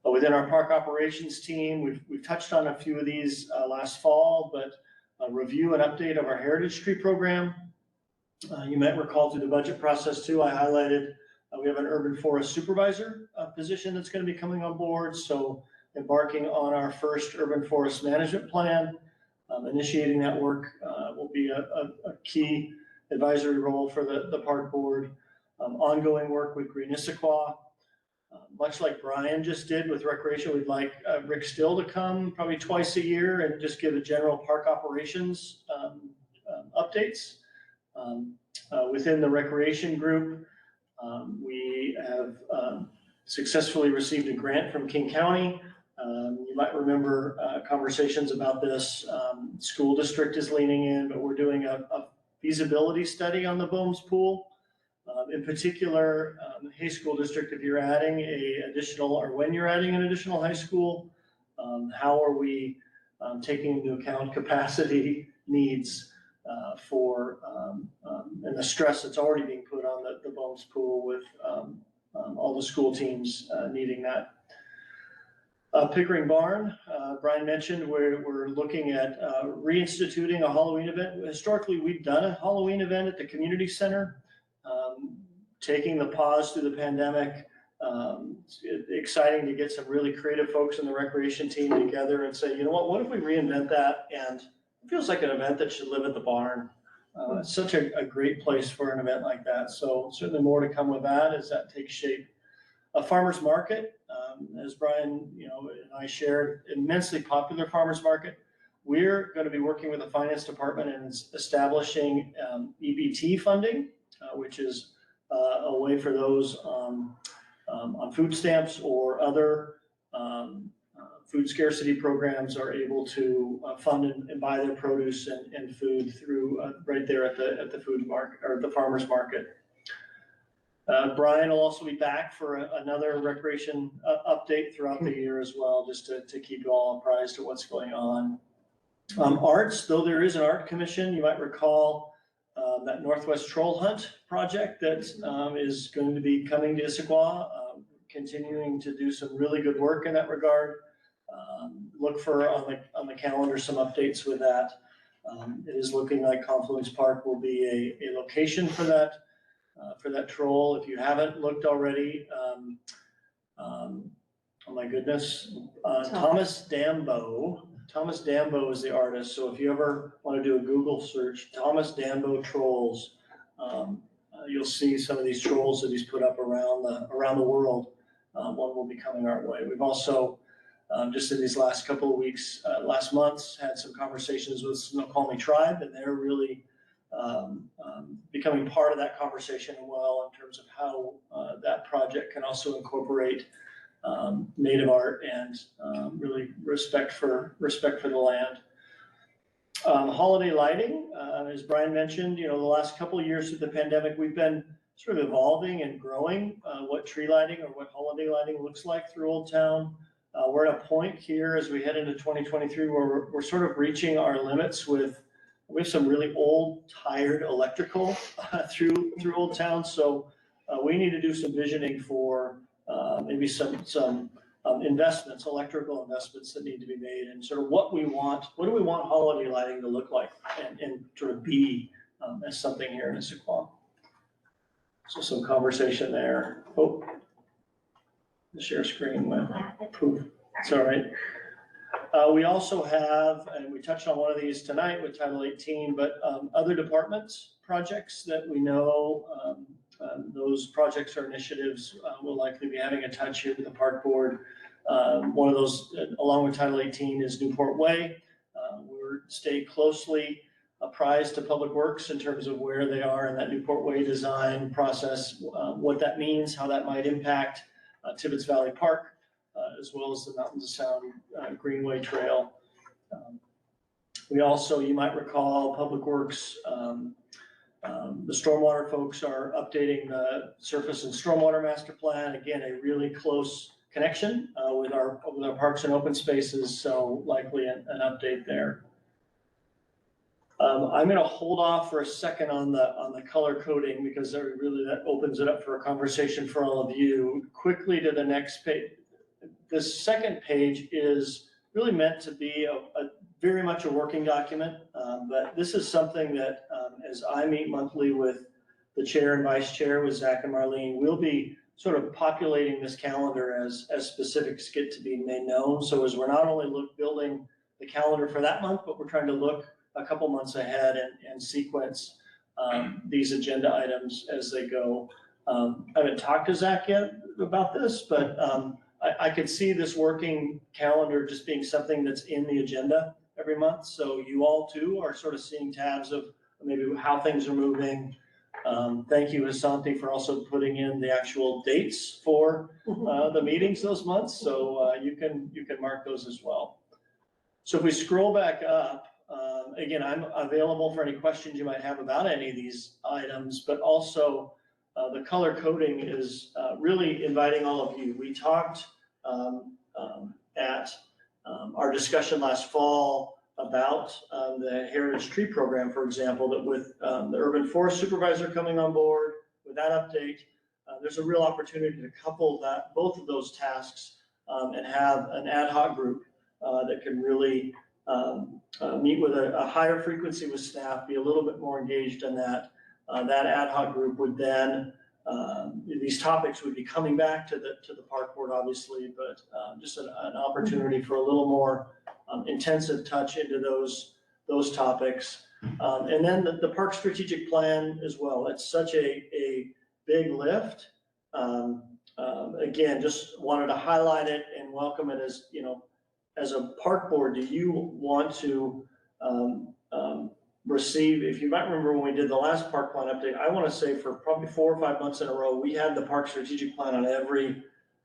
Within our park operations team, we've touched on a few of these last fall, but a review and update of our heritage tree program. You might recall through the budget process too, I highlighted we have an urban forest supervisor position that's going to be coming on board. So embarking on our first urban forest management plan, initiating that work will be a key advisory role for the park board. Ongoing work with Green Issaquah. Much like Brian just did with recreation, we'd like Rick Still to come probably twice a year and just give a general park operations updates. Within the recreation group, we have successfully received a grant from King County. You might remember conversations about this. School district is leaning in, but we're doing a feasibility study on the Bohms Pool. In particular, hey, school district, if you're adding when you're adding an additional high school, how are we taking into account capacity needs and the stress that's already being put on the Bohms Pool with all the school teams needing that. Pickering Barn, Brian mentioned we're looking at reinstituting a Halloween event. Historically, we've done a Halloween event at the community center. Taking the pause through the pandemic, it's exciting to get some really creative folks in the recreation team together and say, you know what if we reinvent that? And it feels like an event that should live at the barn. It's such a great place for an event like that. So certainly more to come with that as that takes shape. A farmer's market, as Brian, and I shared, immensely popular farmer's market. We're going to be working with the finance department and establishing EBT funding, which is a way for those on food stamps or other food scarcity programs are able to fund and buy their produce and food through right there at the food market or the farmer's market. Brian will also be back for another recreation update throughout the year as well, just to keep you all apprised of what's going on. Arts, though there is an art commission, you might recall that Northwest Troll Hunt project that is going to be coming to Issaquah, continuing to do some really good work in that regard. Look for on the calendar some updates with that. It is looking like Confluence Park will be a location for that troll. If you haven't looked already, oh my goodness, Thomas Dambo. Thomas Dambo is the artist. So if you ever want to do a Google search, Thomas Dambo trolls, you'll see some of these trolls that he's put up around the world. One will be coming our way. We've also, just in these last couple of weeks, last months, had some conversations with Snoqualmie Tribe, and they're really becoming part of that conversation as well in terms of how that project can also incorporate native art and really respect for the land. Holiday lighting, as Brian mentioned, the last couple of years of the pandemic, we've been sort of evolving and growing what tree lighting or what holiday lighting looks like through Old Town. We're at a point here as we head into 2023 where we're sort of reaching our limits we have some really old, tired electrical through Old Town. So we need to do some visioning for maybe some investments, electrical investments that need to be made, and sort of what do we want holiday lighting to look like and sort of be as something here in Issaquah. So some conversation there. Oh, the share screen went poof. It's all right. We also have, and we touched on one of these tonight with Title 18, but other departments, projects that we know, those projects or initiatives will likely be having a touch here with the park board. One of those, along with Title 18, is Newport Way. We're stay closely apprised to Public Works in terms of where they are in that Newport Way design process, what that means, how that might impact Tibbetts Valley Park, as well as the Mountains of Sound Greenway Trail. We also, you might recall, Public Works, the stormwater folks are updating the surface and stormwater master plan. Again, a really close connection with our parks and open spaces, so likely an update there. I'm going to hold off for a second on the color coding because that opens it up for a conversation for all of you. Quickly to the next page. This second page is really meant to be very much a working document, but this is something that as I meet monthly with the chair and vice chair with Zach and Marlene, we'll be sort of populating this calendar as specifics get to be made known. So as we're not only building the calendar for that month, but we're trying to look a couple months ahead and sequence these agenda items as they go. I haven't talked to Zach yet about this, but I could see this working calendar just being something that's in the agenda every month. So you all too are sort of seeing tabs of maybe how things are moving. Thank you, Asante, for also putting in the actual dates for the meetings those months. So you can mark those as well. So if we scroll back up, again, I'm available for any questions you might have about any of these items, but also the color coding is really inviting all of you. We talked at our discussion last fall about the Heritage Tree Program, for example, that with the Urban Forest Supervisor coming on board with that update, there's a real opportunity to couple both of those tasks and have an ad hoc group that can really meet with a higher frequency with staff, be a little bit more engaged in that. That ad hoc group would then, these topics would be coming back to the park board, obviously, but just an opportunity for a little more intensive touch into those topics. And then the park strategic plan as well. It's such a big lift. Again, just wanted to highlight it and welcome it as, as a park board. Do you want to receive, if you might remember when we did the last park plan update, I want to say for probably 4 or 5 months in a row, we had the park strategic plan on every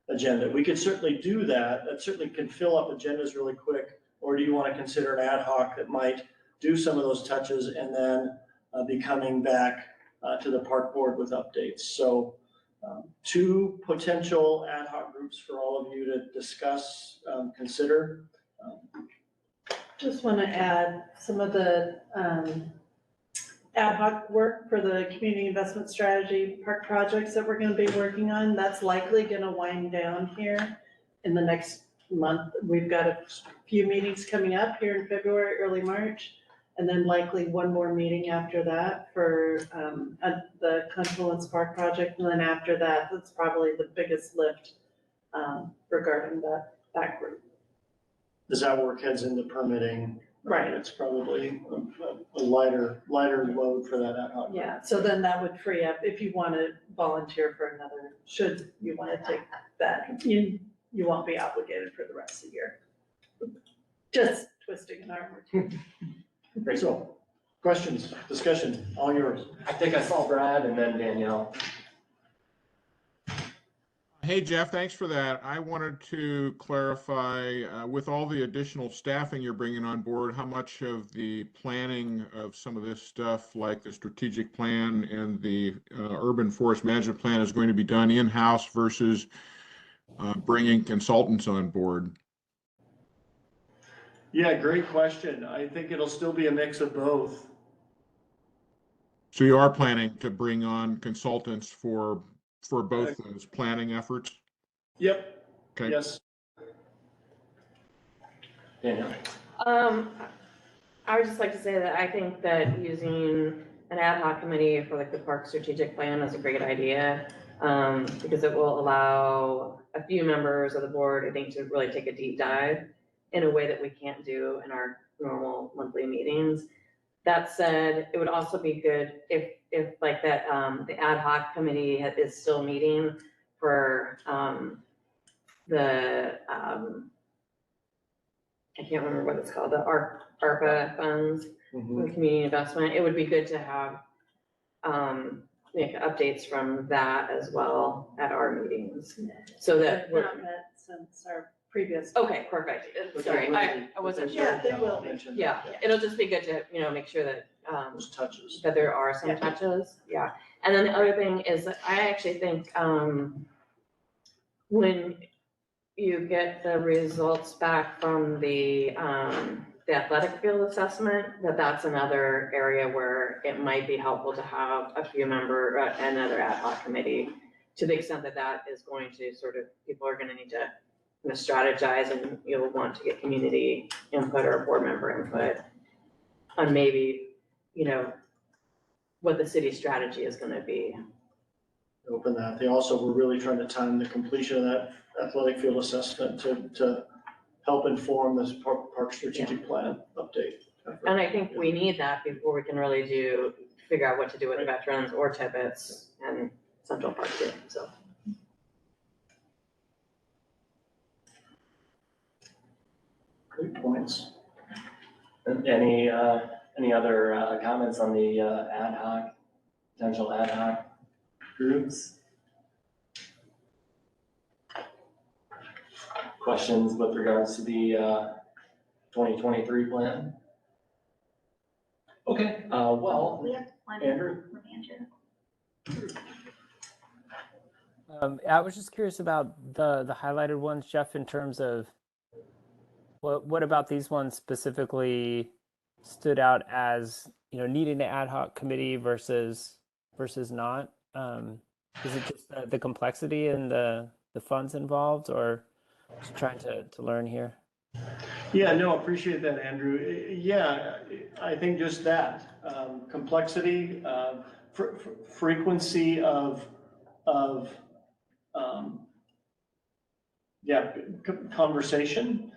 agenda. We could certainly do that. That certainly can fill up agendas really quick. Or do you want to consider an ad hoc that might do some of those touches and then be coming back to the park board with updates? So 2 potential ad hoc groups for all of you to discuss, consider. Just want to add some of the ad hoc work for the community investment strategy park projects that we're going to be working on. That's likely going to wind down here in the next month. We've got a few meetings coming up here in February, early March, and then likely one more meeting after that for the Confluence Park project. And then after that, that's probably the biggest lift regarding that group. Does that work heads into permitting? Right. It's probably a lighter load for that ad hoc. Yeah, so then that would free up, if you want to volunteer for another, should you want to take that, you won't be obligated for the rest of the year. Just twisting an arm or two. Great, so questions, discussion, all yours. I think I saw Brad and then Danielle. Hey, Jeff, thanks for that. I wanted to clarify, with all the additional staffing you're bringing on board, how much of the planning of some of this stuff, like the strategic plan and the urban forest management plan, is going to be done in-house versus bringing consultants on board? Yeah, great question. I think it'll still be a mix of both. So you are planning to bring on consultants for both those planning efforts? Yep. Okay. Yes. Danielle. I would just like to say that I think that using an ad hoc committee for like the park strategic plan is a great idea, because it will allow a few members of the board, I think, to really take a deep dive in a way that we can't do in our normal monthly meetings. That said, it would also be good if like that, the ad hoc committee is still meeting for the, I can't remember what it's called, the ARPA funds, the community investment. It would be good to have updates from that as well at our meetings, so that we're not met since our previous. okay. Perfect. Sorry, I wasn't sure. Yeah, they will be. Yeah, it'll just be good to make sure that Those touches. that there are some touches. Yeah, and then the other thing is that I actually think when you get the results back from the athletic field assessment, that's another area where it might be helpful to have a few another ad hoc committee, to the extent that that is going to people are going to need to strategize, and you'll want to get community input or board member input on maybe, what the city strategy is going to be. Open that. They also were really trying to time the completion of that athletic field assessment to help inform this park strategic plan update. And I think we need that before we can really figure out what to do with veterans or Tibbetts and Central Park too, so. Great points. Any other comments on the potential ad hoc groups? Questions with regards to the 2023 plan? Okay, well, We have one Andrew? from Andrew. I was just curious about the highlighted ones, Jeff, in terms of what about these ones specifically stood out as, you know, needing an ad hoc committee versus not? Is it just the complexity and the funds involved, or just trying to learn here? Yeah, no, appreciate that, Andrew. Yeah, I think just that, complexity, frequency of conversation.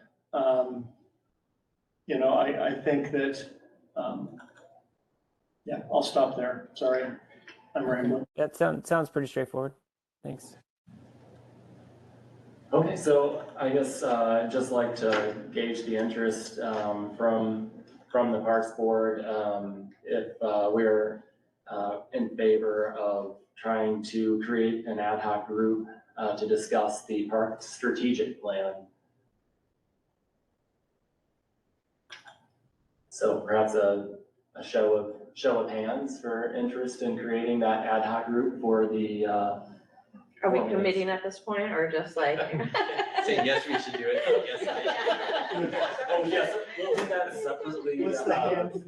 You know, I think that, yeah, I'll stop there. Sorry, I'm rambling. That sounds pretty straightforward. Thanks. Okay, so I guess I'd just like to gauge the interest from the Parks Board, if we're in favor of trying to create an ad hoc group to discuss the park strategic plan. So perhaps a show of hands for interest in creating that ad hoc group for the. Are we committing at this point, or just like? Saying yes, we should do it. Oh, yes. Oh, yes, we'll do that separately. What's the hand?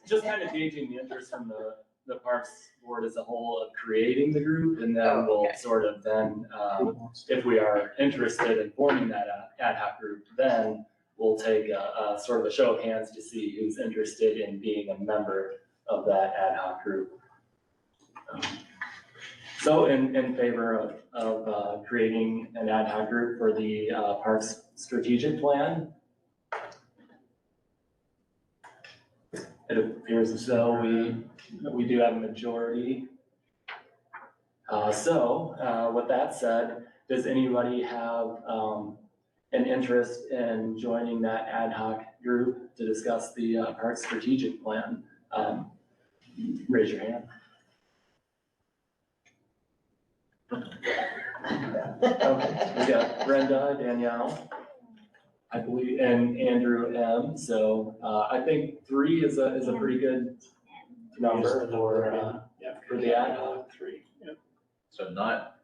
Just kind of gauging the interest from the Parks Board as a whole of creating the group, and then we'll sort of then, if we are interested in forming that ad hoc group, then we'll take a sort of a show of hands to see who's interested in being a member of that ad hoc group. So in favor of creating an ad hoc group for the Parks strategic plan? It appears as though we do have a majority. So with that said, does anybody have an interest in joining that ad hoc group to discuss the Parks strategic plan? Raise your hand. Okay, we got Brenda, Danielle, I believe, and Andrew M. So I think 3 is a pretty good number for the ad hoc. 3. Yep. So not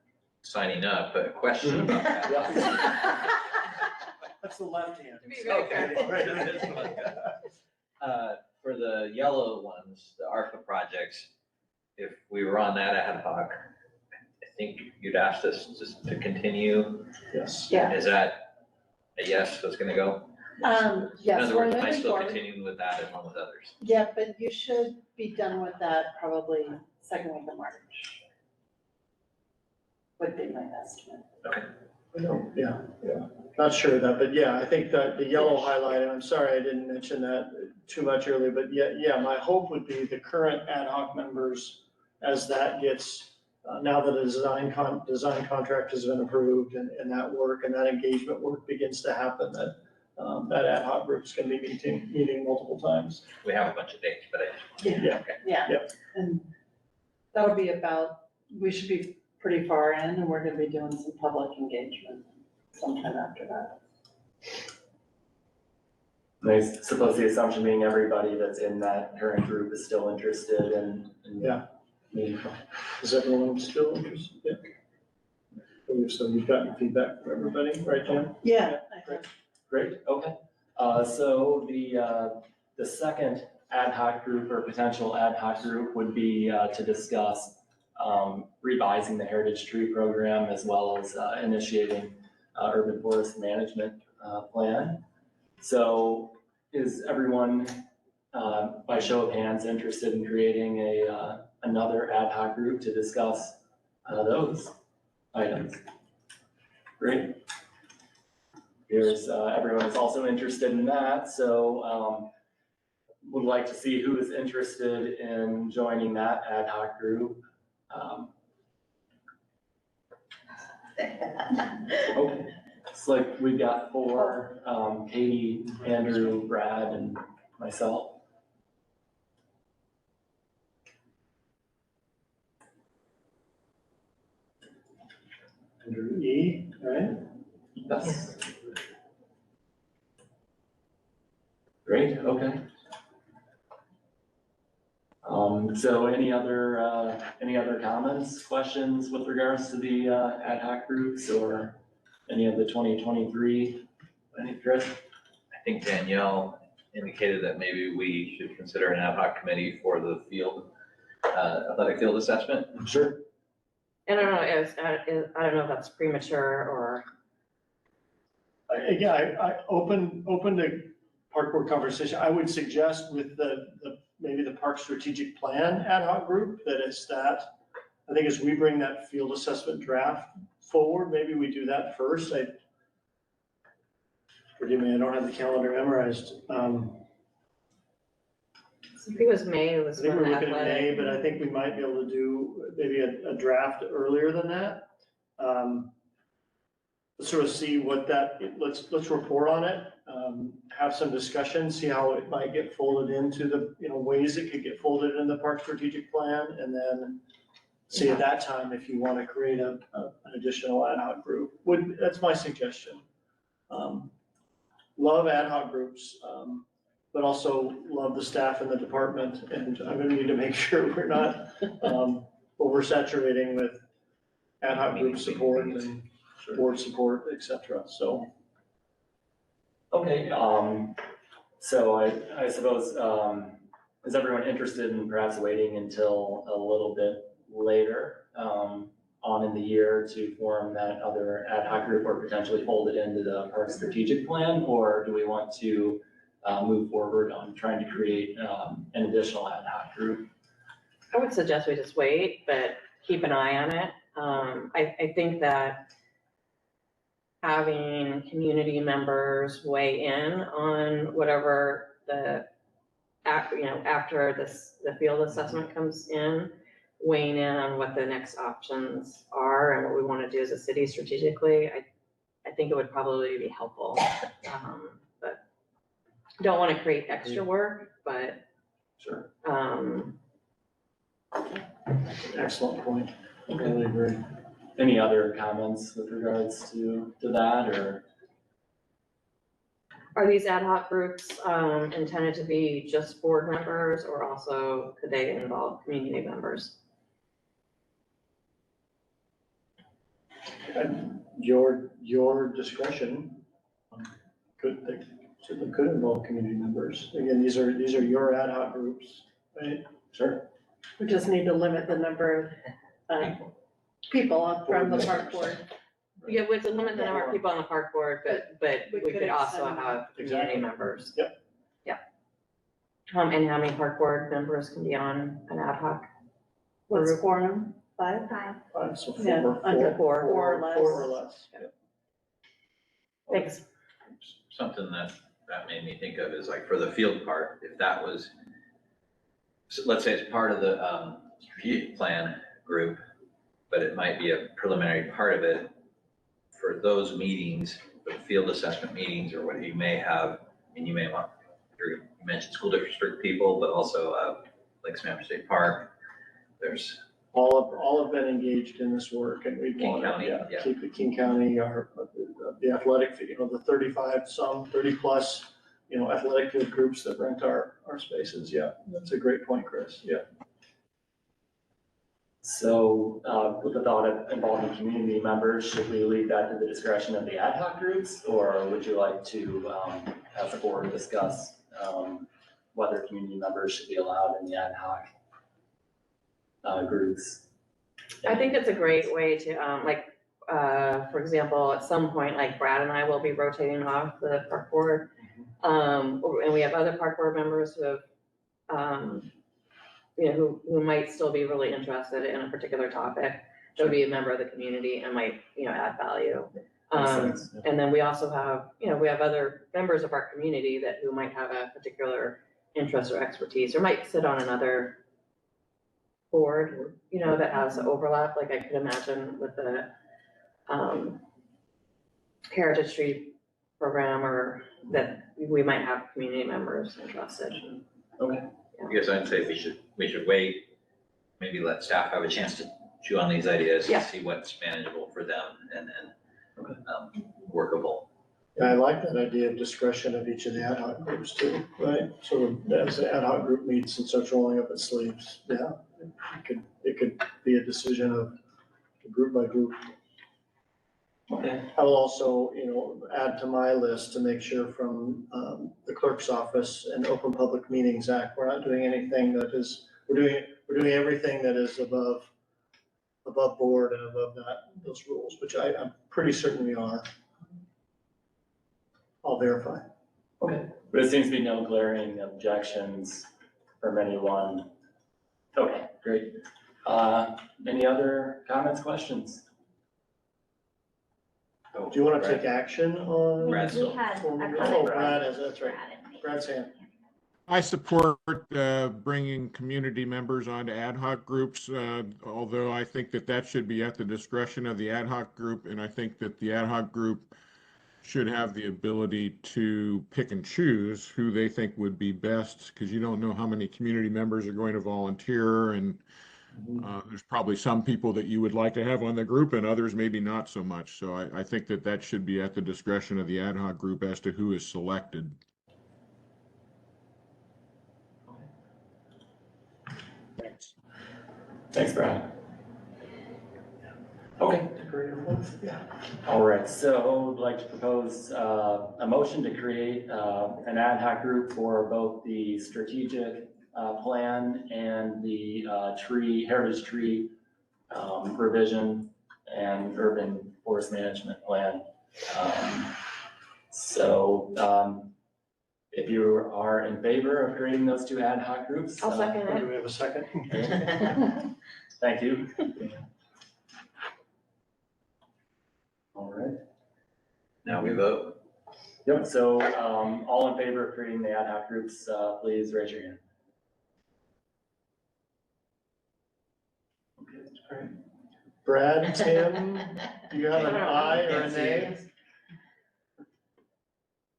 signing up, but a question about that. That's the left hand. Be very careful. For the yellow ones, the ARPA projects, if we were on that ad hoc, I think you'd asked us just to continue. Yes. Yeah. Is that a yes, that's gonna go? In Yes, other we're words, am I moving still forward. continuing with that along with others? Yeah, but you should be done with that probably second week of March. Would be my estimate. Yeah. Not sure of that, but yeah, I think that the yellow highlight, and I'm sorry I didn't mention that too much earlier, but yeah, my hope would be the current ad hoc members, as that gets, now that a design contract has been approved and that work and that engagement work begins to happen, that that ad hoc group's gonna be meeting multiple times. We have a bunch of dates, but Yeah. Yeah, Yep. and that'll be about, we should be pretty far in, and we're gonna be doing some public engagement sometime after that. I suppose the assumption being everybody that's in that current group is still interested in. Yeah. Me. Is everyone still interested? Yeah. So you've gotten feedback from everybody, right, Jan? Yeah. Great, okay. So the second ad hoc group or potential ad hoc group would be to discuss revising the heritage tree program as well as initiating urban forest management plan. So is everyone, by show of hands, interested in creating another ad hoc group to discuss those items? Great. Here's everyone is also interested in that, so would like to see who is interested in joining that ad hoc group. Okay, it's like we've got four, Katie, Andrew, Brad, and myself. Andrew E, right? Yes. Great, okay. So any other comments, questions with regards to the ad hoc groups or any of the 2023? Any, Chris? I think Danielle indicated that maybe we should consider an ad hoc committee for the field, athletic field assessment. Sure. I don't know, I don't know if that's premature or. I open to park board conversation. I would suggest with maybe the park strategic plan ad hoc group that it's that. I think as we bring that field assessment draft forward, maybe we do that first. Forgive me, I don't have the calendar memorized. I think it was May, it I was think when we're looking at athletic. May, but I think we might be able to do maybe a draft earlier than that. Let's sort of see what that, let's report on it, have some discussion, see how it might get folded into the, ways it could get folded in the park strategic plan, and then see at that time if you want to create an additional ad hoc group. That's my suggestion. Love ad hoc groups, but also love the staff in the department, and I'm gonna need to make sure we're not oversaturating with ad hoc group support and board support, et cetera, so. Okay, so I suppose, is everyone interested in perhaps waiting until a little bit later, on in the year to form that other ad hoc group or potentially fold it into the park strategic plan? Or do we want to move forward on trying to create an additional ad hoc group? I would suggest we just wait, but keep an eye on it. I think that having community members weigh in on whatever after the field assessment comes in, weighing in on what the next options are and what we want to do as a city strategically, I think it would probably be helpful. But don't want to create extra work, but. Sure. Excellent point. I really agree. Any other comments with regards to that, or? Are these ad hoc groups intended to be just board members, or also could they involve community members? And your discretion certainly could involve community members. Again, these are your ad hoc groups, right? Sure. We just need to limit the number of people from the park board. Yeah, we have to limit the number of people on the park board, but We we could could also extend have community Exactly. members. Yep. Yeah. And how many park board members can be on an ad hoc? What's quorum? 5? So Yeah, under four or less. 4 or less. Yep. Thanks. Something that made me think of is like for the field part, if that was, so let's say it's part of the strategic plan group, but it might be a preliminary part of it for those meetings, for the field assessment meetings or what you may have, and you may want, you mentioned school district people, but also like Smith State Park, there's All have been engaged in this work, and we King want County, to yeah. keep the King County, the athletic, the 30 plus, athletic field groups that rent our spaces. Yeah, that's a great point, Chris. Yeah. So with the thought of involving community members, should we leave that to the discretion of the ad hoc groups? Or would you like to, as a board, discuss whether community members should be allowed in the ad hoc groups? I think it's a great way to, for example, at some point, like Brad and I will be rotating off the park board. And we have other park board members who have, who might still be really interested in a particular topic. That would be a member of the community and might, add value. And then we also have, we have other members of our community who might have a particular interest or expertise, or might sit on another board, that has overlap, like I could imagine with the Heritage Street program, or that we might have community members interested. Okay. I guess I'd say we should wait, maybe let staff have a chance to chew on these ideas Yeah. and see what's manageable for them and workable. Yeah, I like that idea of discretion of each of the ad hoc groups too, right? So as the ad hoc group meets and starts rolling up its sleeves, yeah, it could be a decision of group by group. Okay. I will also, add to my list to make sure from the clerk's office and Open Public Meetings Act, we're not doing anything that is, we're doing everything that is above board and above those rules, which I'm pretty certain we are. I'll verify. Okay, but it seems to be no glaring objections from anyone. Okay, great. Any other comments, questions? Do you want to take action on? Brad's We had a Oh, comment. Brad is, that's right. Brad's hand. I support bringing community members onto ad hoc groups, although I think that should be at the discretion of the ad hoc group, and I think that the ad hoc group should have the ability to pick and choose who they think would be best, because you don't know how many community members are going to volunteer, and there's probably some people that you would like to have on the group and others maybe not so much. So I think that should be at the discretion of the ad hoc group as to who is selected. Thanks, Brad. Okay. All right, so I'd like to propose a motion to create an ad hoc group for both the strategic plan and the heritage tree revision and urban forest management plan. If you are in favor of creating those two ad hoc groups. I'll second Do it. we have a second? Thank you. All right. Now we vote. Yep, so all in favor of creating the ad hoc groups, please raise your hand. Okay, that's great. Brad, Tim, do you have an aye or a nay?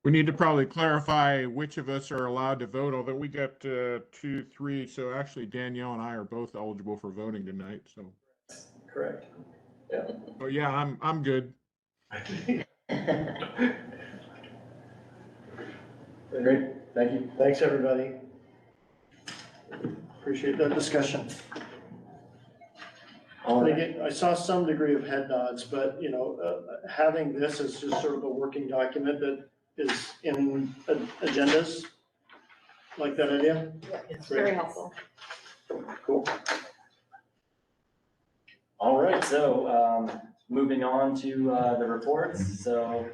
We need to probably clarify which of us are allowed to vote, although we got 2, 3. So actually Danielle and I are both eligible for voting tonight. So. Correct. Yeah. Oh yeah, I'm good. Great, thank you. Thanks, everybody. Appreciate that discussion. And again, I saw some degree of head nods, but having this as just sort of a working document that is in agendas, like that idea? It's very helpful. Cool. All right, so moving on to the reports. So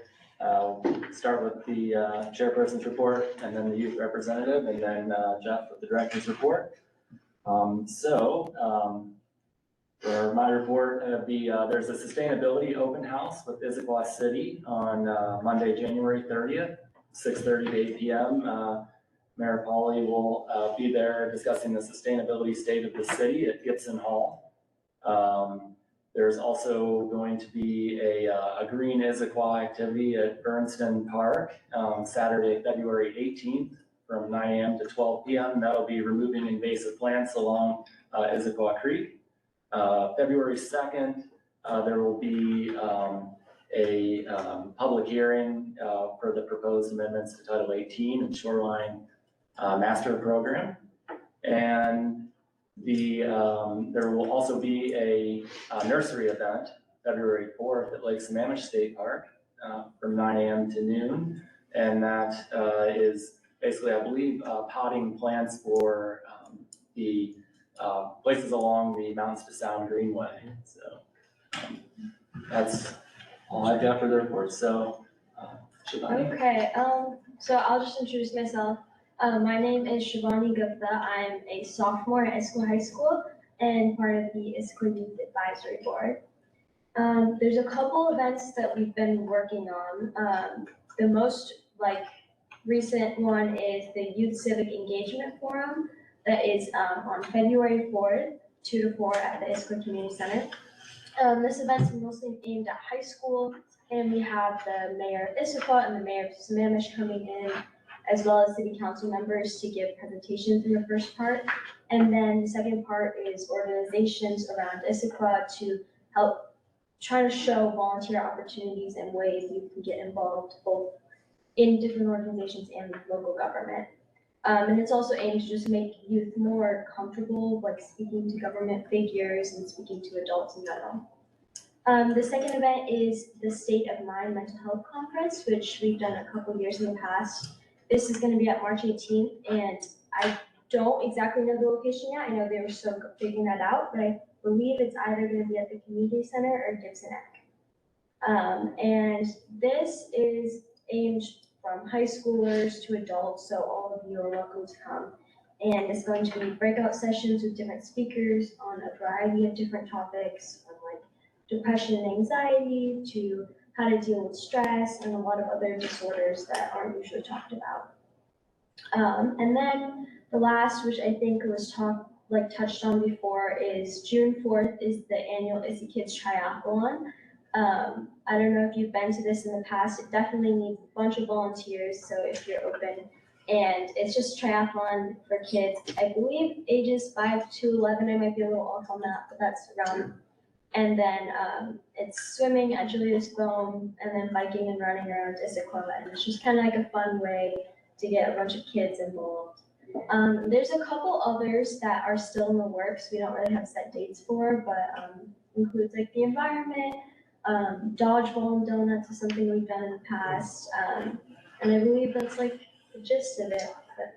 start with the chairperson's report and then the youth representative and then Jeff with the director's report. For my report, there's a sustainability open house with Issaquah City on Monday, January 30th, 6:30 to 8 p.m. Mayor Pauly will be there discussing the sustainability state of the city at Gibson Hall. There's also going to be a Green Issaquah activity at Bernston Park Saturday, February 18th from 9 a.m. to 12 p.m. That'll be removing invasive plants along Issaquah Creek. February 2nd, there will be a public hearing for the proposed amendments to Title 18 and Shoreline Master Program. And there will also be a nursery event February 4th at Lake Sammamish State Park from 9 a.m. to noon. And that is basically, I believe, potting plants for the places along the Mountains to Sound Greenway. So that's all I've got for the report. So, Shivani. Okay, so I'll just introduce myself. My name is Shivani Gupta. I'm a sophomore at Issaquah High School and part of the Issaquah Youth Advisory Board. There's a couple events that we've been working on. The most recent one is the Youth Civic Engagement Forum that is on February 4th, 2 to 4 at the Issaquah Community Center. This event's mostly aimed at high school, and we have the mayor of Issaquah and the mayor of Sammamish coming in, as well as city council members to give presentations in the first part. And then the second part is organizations around Issaquah to help try to show volunteer opportunities and ways you can get involved both in different organizations and local government. And it's also aimed to just make youth more comfortable, like speaking to government figures and speaking to adults in general. The second event is the State of Mind Mental Health Conference, which we've done a couple years in the past. This is going to be at March 18th, and I don't exactly know the location yet. I know they were still figuring that out, but I believe it's either going to be at the community center or Gibson Eck. And this is aimed from high schoolers to adults, so all of you are welcome to come. And it's going to be breakout sessions with different speakers on a variety of different topics, from like depression and anxiety to how to deal with stress and a lot of other disorders that aren't usually talked about. And then the last, which I think was touched on before, is June 4th is the annual Issy Kids Triathlon. I don't know if you've been to this in the past. It definitely needs a bunch of volunteers, so if you're open. And it's just triathlon for kids, I believe ages 5 to 11. I might be a little off on that, but that's around. And then it's swimming at Julius Bone, and then biking and running around Issaquah. And it's just kind of like a fun way to get a bunch of kids involved. There's a couple others that are still in the works. We don't really have set dates for, but includes like the environment, dodgeball and donuts is something we've done in the past. And I believe that's like the gist of it, but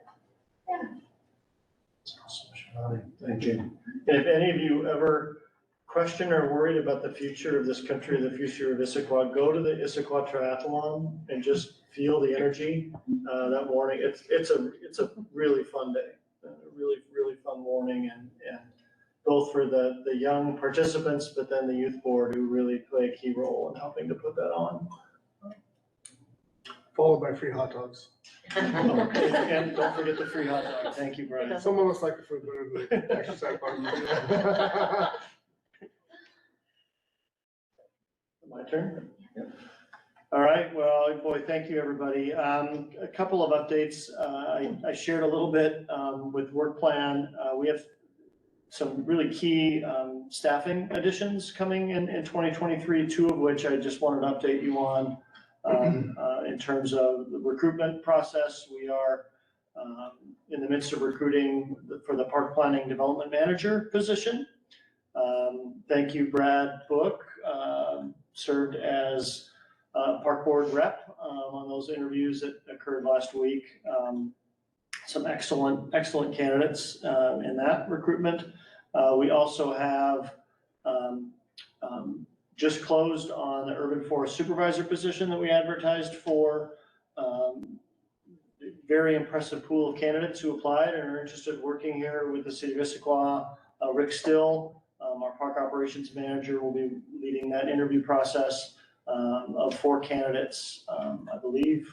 yeah. Awesome, Shivani. Thank you. And if any of you ever question or worried about the future of this country, the future of Issaquah, go to the Issaquah Triathlon and just feel the energy that morning. It's a really fun day, really fun morning, and both for the young participants, but then the youth board who really play a key role in helping to put that on. Followed by free hot dogs. And don't forget the free hot dog. Thank you, Brian. Some of us like the food better than the exercise part. My turn? Yep. All right, well, boy, thank you, everybody. A couple of updates. I shared a little bit with Workplan. We have some really key staffing additions coming in 2023, two of which I just wanted to update you on. In terms of the recruitment process, we are in the midst of recruiting for the Park Planning Development Manager position. Thank you, Brad Book, served as Park Board rep on those interviews that occurred last week. Some excellent candidates in that recruitment. We also have just closed on the urban forest supervisor position that we advertised for. Very impressive pool of candidates who applied and are interested in working here with the city of Issaquah. Rick Still, our park operations manager, will be leading that interview process of 4 candidates, I believe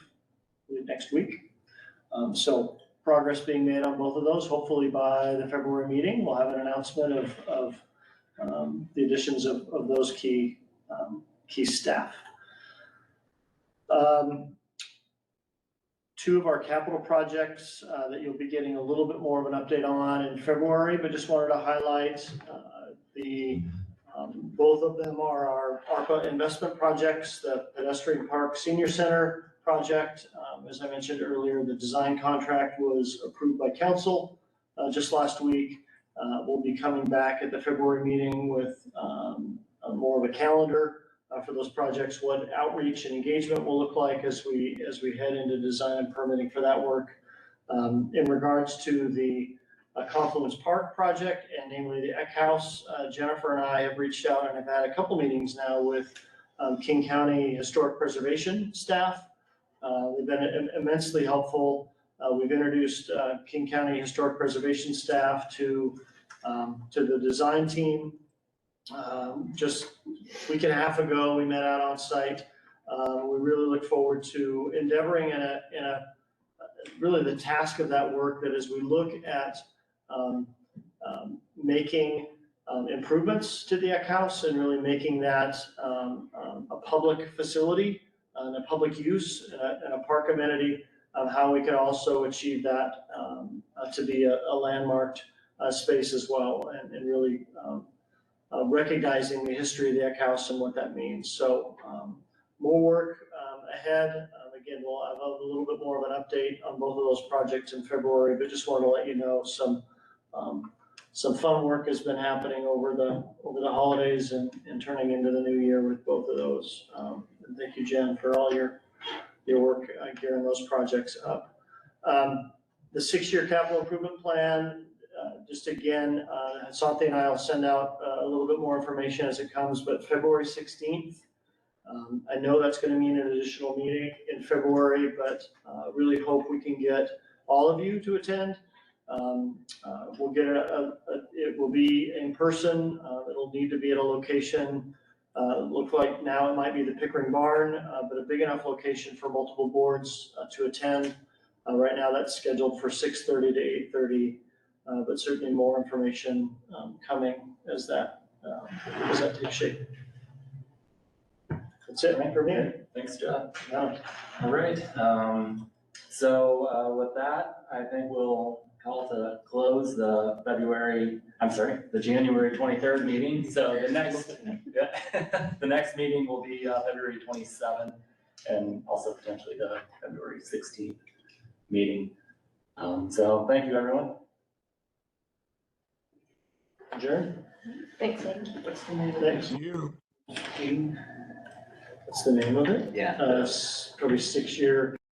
next week. So progress being made on both of those. Hopefully by the February meeting, we'll have an announcement of the additions of those key staff. 2 of our capital projects that you'll be getting a little bit more of an update on in February, but just wanted to highlight both of them are our ARPA investment projects, the Pedestrian Park Senior Center project. As I mentioned earlier, the design contract was approved by council just last week. We'll be coming back at the February meeting with more of a calendar for those projects, what outreach and engagement will look like as we head into design and permitting for that work. In regards to the Confluence Park project, and namely the Eck House, Jennifer and I have reached out and have had a couple meetings now with King County Historic Preservation staff. They've been immensely helpful. We've introduced King County Historic Preservation staff to the design team. Just a week and a half ago, we met out on site. We really look forward to endeavoring in a really the task of that work, that as we look at making improvements to the Eck House and really making that a public facility and a public use and a park amenity, how we could also achieve that to be a landmarked space as well, and really recognizing the history of the Eck House and what that means. So more work ahead. Again, we'll have a little bit more of an update on both of those projects in February, but just wanted to let you know some fun work has been happening over the holidays and turning into the new year with both of those. And thank you, Jen, for all your work gearing those projects up. The 6-year capital improvement plan, just again, Santi and I will send out a little bit more information as it comes, but February 16th. I know that's going to mean an additional meeting in February, but really hope we can get all of you to attend. We'll get it will be in person. It'll need to be at a location. Looks like now it might be the Pickering Barn, but a big enough location for multiple boards to attend. Right now that's scheduled for 6:30 to 8:30, but certainly more information coming as that takes shape. That's it, right, for me. Thanks, Jeff. Yeah. All right. So with that, I think we'll call to close the January 23rd meeting. So the next meeting will be February 27th and also potentially the February 16th meeting. So thank you, everyone. Adjourn. Thanks. Thanks. Thank you. What's the name of it? Yeah. Probably 6-year